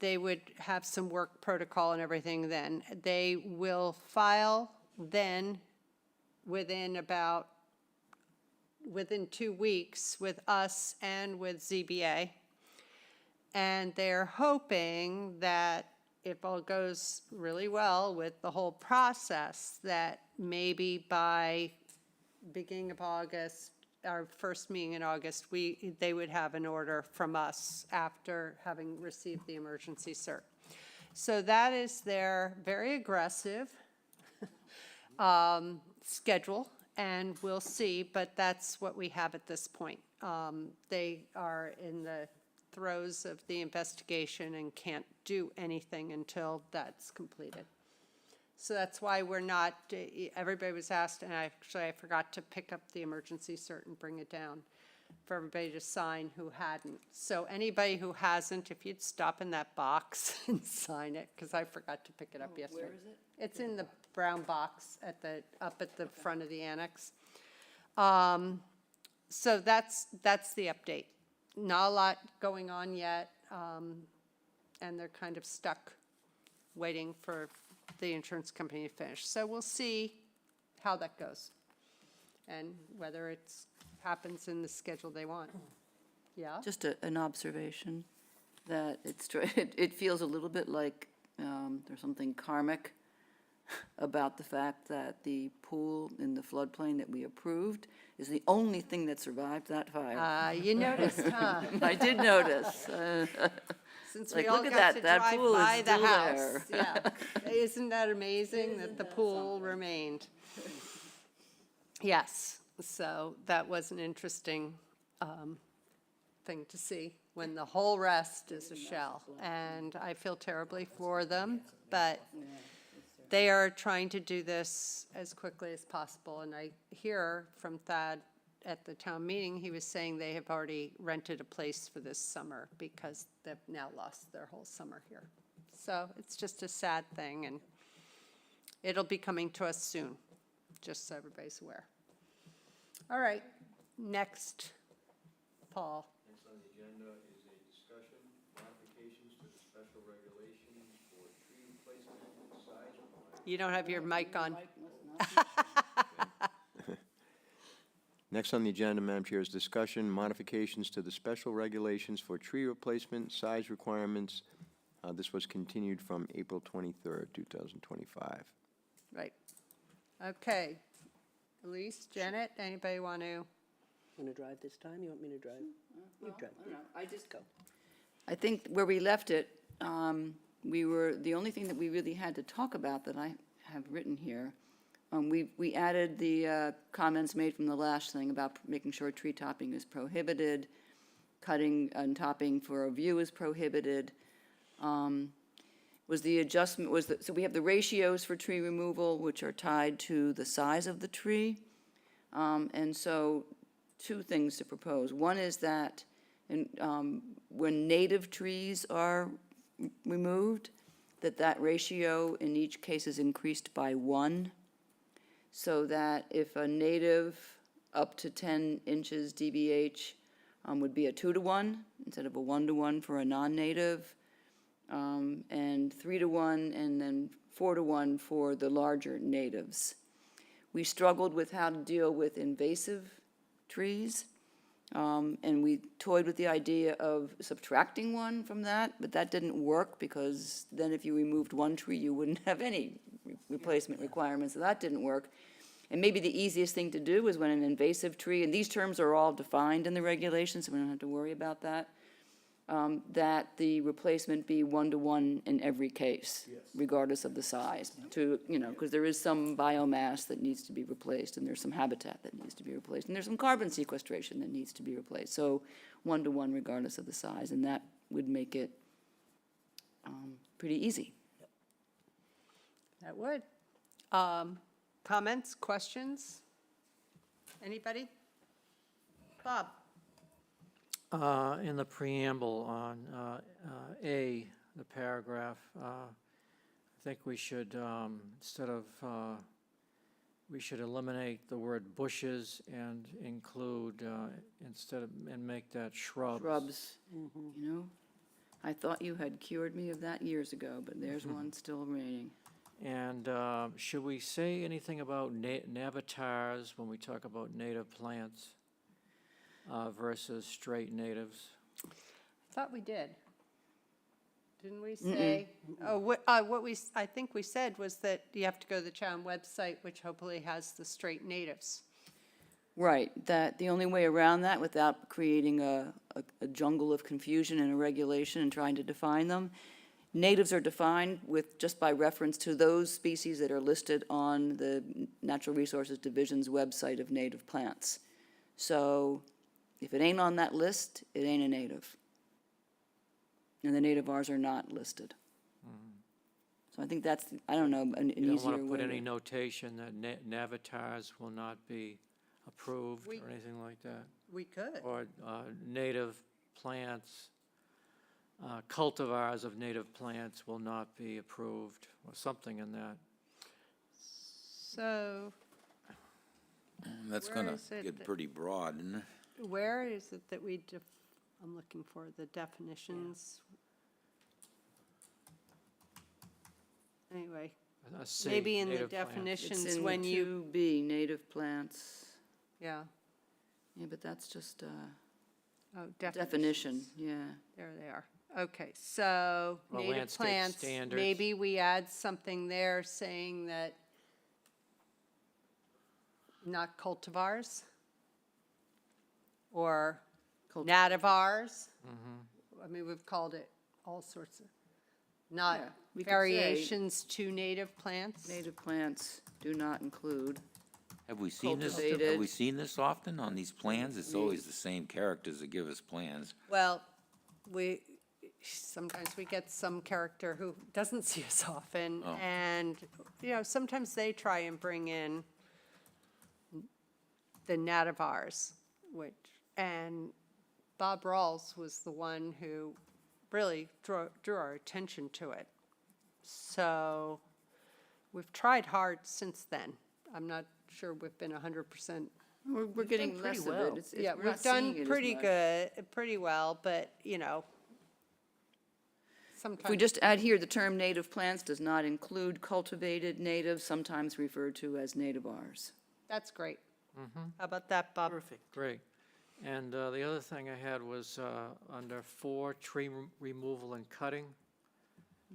they would have some work protocol and everything then. They will file then within 2 weeks with us and with ZBA. And they're hoping that if all goes really well with the whole process, that maybe by beginning of August, our first meeting in August, they would have an order from us after having received the emergency cert. So that is their very aggressive schedule, and we'll see, but that's what we have at this point. They are in the throes of the investigation and can't do anything until that's completed. So that's why we're not, everybody was asked, and I forgot to pick up the emergency cert and bring it down for everybody to sign who hadn't. So anybody who hasn't, if you'd stop in that box and sign it, because I forgot to pick it up yesterday. Where is it? It's in the brown box up at the front of the annex. So that's the update. Not a lot going on yet, and they're kind of stuck waiting for the insurance company to finish. So we'll see how that goes and whether it happens in the schedule they want. Yeah? Just an observation that it feels a little bit like there's something karmic about the fact that the pool in the floodplain that we approved is the only thing that survived that fire. You noticed, huh? I did notice. Since Like, we all look at got that, to that drive pool is by the still house. there. Yeah. Isn't that amazing that the pool remained? Yes, so that was an interesting thing to see when the whole rest is a shell. And I feel terribly for them, but they are trying to do this as quickly as possible. And I hear from Thad at the town meeting, he was saying they have already rented a place for this summer because they've now lost their whole summer here. So it's just a sad thing, and it'll be coming to us soon, just so everybody's aware. All right, next, Paul. Next on the agenda is a discussion, modifications to the special regulations for tree You don't have your mic on. Next on the agenda, Madam Chair, is discussion, modifications to the special regulations for tree replacement, size requirements. This was continued from April 23rd, 2025. Right. Okay. Elise, Janet, anybody want to? Want to drive this time? You want me to drive? You drive. I just Go. I think where we left it, the only thing that we really had to talk about that I have written here, we added the comments made from the last thing about making sure tree topping is prohibited, cutting and topping for a view is prohibited. Was the adjustment, so we have the ratios for tree removal, which are tied to the size of the tree. And so, two things to propose. One is that when native trees are removed, that ratio in each case is increased by 1, so that if a native up to 10 inches DBH would be a 2-to-1 instead of a 1-to-1 for a non-native, and 3-to-1, and then 4-to-1 for the larger natives. We struggled with how to deal with invasive trees, and we toyed with the idea of subtracting 1 from that, but that didn't work because then if you removed 1 tree, you wouldn't have any replacement requirements, so that didn't work. And maybe the easiest thing to do is when an invasive tree, and these terms are all defined in the regulations, so we don't have to worry about that, that the replacement be 1-to-1 in every case, regardless of the size, to, because there is some biomass that needs to be replaced, and there's some habitat that needs to be replaced, and there's some carbon sequestration that needs to be replaced. So 1-to-1 regardless of the size, and that would make it pretty easy. That would. Comments, questions? Anybody? Bob? In the preamble on A, the paragraph, I think we should, we should eliminate the word bushes and include, and make that shrubs. Shrubs, I thought you had cured me of that years ago, but there's one still remaining. And should we say anything about navatars when we talk about native plants versus straight natives? I thought we did. Didn't we say? Oh, I think we said was that you have to go to the Chatham website, which hopefully has the straight natives. Right, that the only way around that without creating a jungle of confusion and a regulation and trying to define them, natives are defined just by reference to those species that are listed on the Natural Resources Division's website of native plants. So if it ain't on that list, it ain't a native. And the nativars are not listed. So I think that's, I don't know, an easier way. You don't want to put any notation that navatars will not be approved or anything like that? We could. Or native plants, cultivars of native plants will not be approved, or something in that. So That's Where gonna is it get that- pretty broad, isn't it? where is it that I'm looking for the definitions. Anyway, Say maybe in the native plants. definitions It's in when you, 2B, native plants. yeah, Yeah, but that's just a oh, definition, definitions. yeah. There they are. Okay, so Or native landscape plants, standards. maybe we add something there saying that not cultivars or nativars. I mean, we've called it all sorts of, not Yeah, we could say- variations to native plants. Native plants do not include. Have we seen this, have Cultivated. we seen this often on these plans? It's always the same characters that give us plans. Well, sometimes we get some character who doesn't see us often, Oh. and, sometimes they try and bring in the nativars, and Bob Rawls was the one who really drew our attention to it. So we've tried hard since then. I'm not sure we've been 100%. We're getting pretty less well. of it. Yeah, we're not we've done seeing it as pretty much. good, pretty well, but, If we just add here, the term native plants does not include cultivated native, sometimes referred to as nativars. That's great. How about that, Bob? Perfect. Great. And the other thing I had was under 4, tree removal and cutting,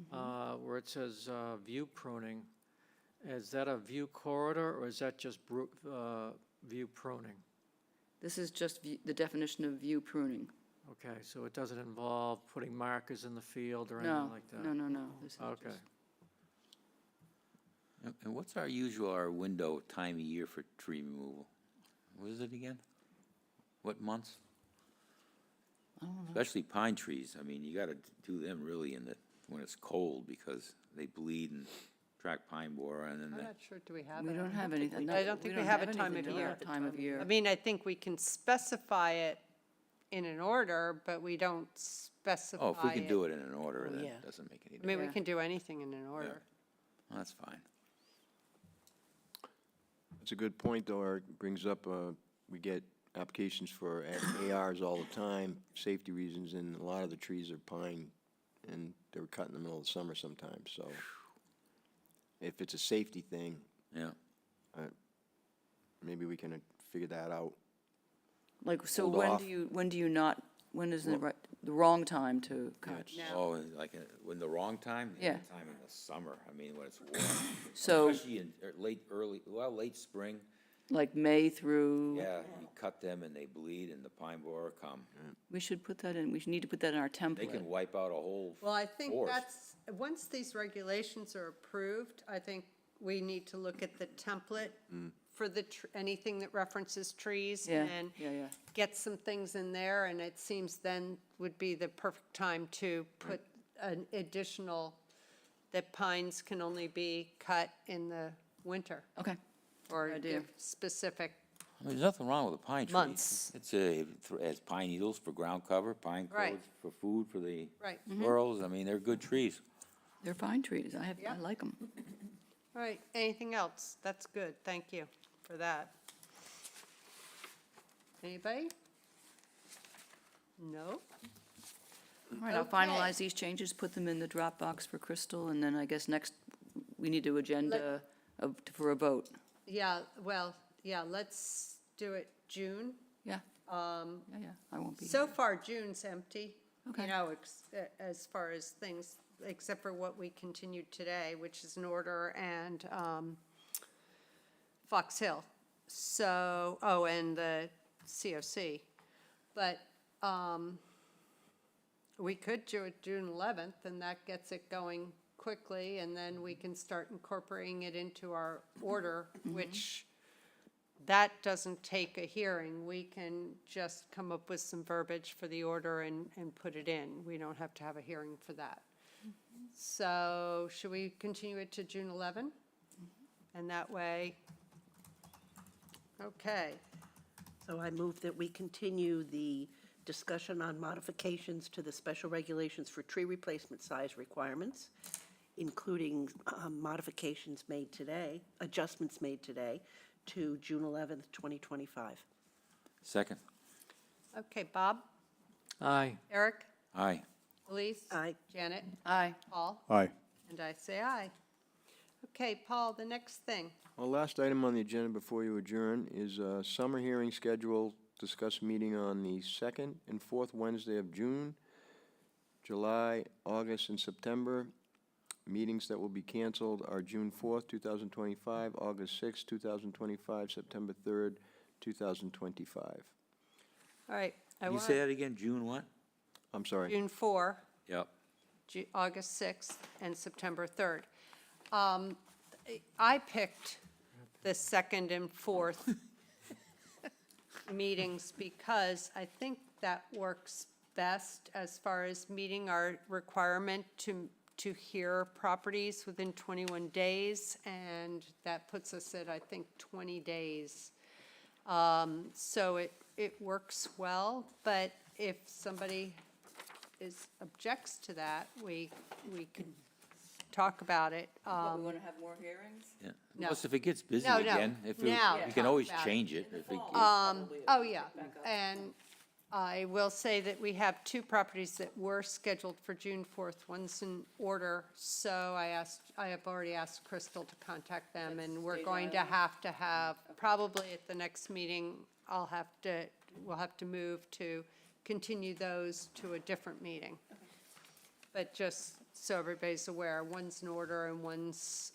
where it says view pruning. Is that a view corridor, or is that just view pruning? This is just the definition of view pruning. Okay, so it doesn't involve putting markers in the field or No, anything like that? no. This is Okay. just- And what's our window time of year for tree removal? What is it again? What months? I don't know. Especially pine trees. I mean, you gotta do them really when it's cold, because they bleed and track pine borer, and then I'm not sure, do we have We it? don't have anything. I don't think we have a time of anything year. about Time of year. I mean, I think we can specify it in an order, but we don't specify oh, if we can do it in an order, Oh, then yeah. it doesn't make any I difference. mean, we Yeah. can do anything in an order. Well, that's fine. It's a good point, though, Eric brings up, we get applications for ARs all the time, safety reasons, and a lot of the trees are pine, and they were cut in the middle of the summer sometimes, so if it's a safety thing, Yeah. maybe we can figure that out. Like, so Hold when off. do you not, when is the wrong time to cut? Oh, like when the wrong time? Yeah. Anytime in the summer, I mean, when it's warm. So, Especially in late spring, like May through, yeah, you cut them and they bleed and the pine borer come. we should put that in, we need to put that in our They template. can wipe out a whole Well, I think forest. that's, once these regulations are approved, I think we need to look at the template for anything that references trees Yeah, and yeah. get some things in there, and it seems then would be the perfect time to put an additional, that pines can only be cut in the winter, Okay, or idea. give specific, I mean, there's nothing wrong with a pine tree. Months. It has pine needles for ground cover, pine Right. cones for food for the right. squirrels. I mean, they're good trees. they're fine trees, I Yeah. like them. All right, anything else? That's good, thank you for that. Anybody? No? All right, I'll Okay. finalize these changes, put them in the Dropbox for Crystal, and then I guess next, we need to agenda for a vote. Yeah, well, yeah, let's do it June. Yeah, yeah, I won't be So here. far, June's empty. Okay. You know, as far as things, except for what we continued today, which is an order and Fox Hill. So, oh, and the COC. But we could do it June 11th, and that gets it going quickly, and then we can start incorporating it into our order, which that doesn't take a hearing. We can just come up with some verbiage for the order and put it in. We don't have to have a hearing for that. So should we continue it to June 11? And that way, okay. So I move that we continue the discussion on modifications to the special regulations for tree replacement size requirements, including modifications made today, adjustments made today, to June 11th, 2025. Second. Okay, Bob, Aye. Eric, Aye. Elise? Aye. Janet? Aye. Paul? Aye. And I say aye. Okay, Paul, the next thing. Well, last item on the agenda before you adjourn is a summer hearing schedule, discuss meeting on the 2nd and 4th Wednesday of June, July, August, and September. Meetings that will be canceled are June 4th, 2025, August 6th, 2025, September 3rd, 2025. All right. I Can you want say that again? June what? I'm sorry. June 4, Yep. August 6th, and September 3rd. I picked the 2nd and 4th meetings because I think that works best as far as meeting our requirement to hear properties within 21 days, and that puts us at, I think, 20 days. So it works well, but if somebody objects to that, we could talk about it. We want to have more hearings? Yeah. No. Plus, if it gets busy No, no. again, Now we talk can always about it. change it. If it- Oh, yeah, and I will say that we have two properties that were scheduled for June 4th. One's in order, so I have already asked Crystal to contact them, and we're going to have, probably at the next meeting, we'll have to move to continue those to a different meeting. But just so everybody's aware, one's in order and one's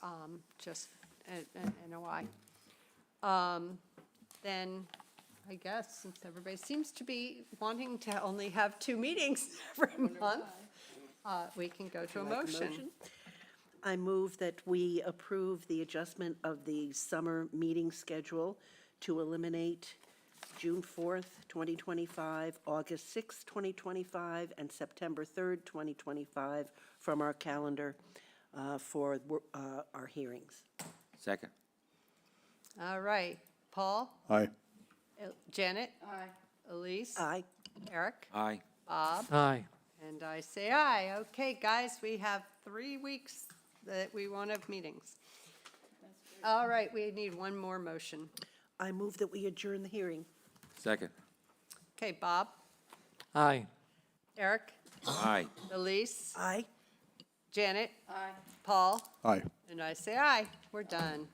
just an NOI. Then, I guess, since everybody seems to be wanting to only have 2 meetings every month, we can go to a motion. I move that we approve the adjustment of the summer meeting schedule to eliminate June 4th, 2025, August 6th, 2025, and September 3rd, 2025 from our calendar for our hearings. Second. All right, Paul? Aye. Janet? Aye. Elise? Aye. Eric? Aye. Bob? Aye. And I say aye. Okay, guys, we have 3 weeks that we won't have meetings. All right, we need one more motion. I move that we adjourn the hearing. Second. Okay, Bob? Aye. Eric? Aye. Elise? Aye. Janet? Aye. Paul? Aye. And I say aye. We're done.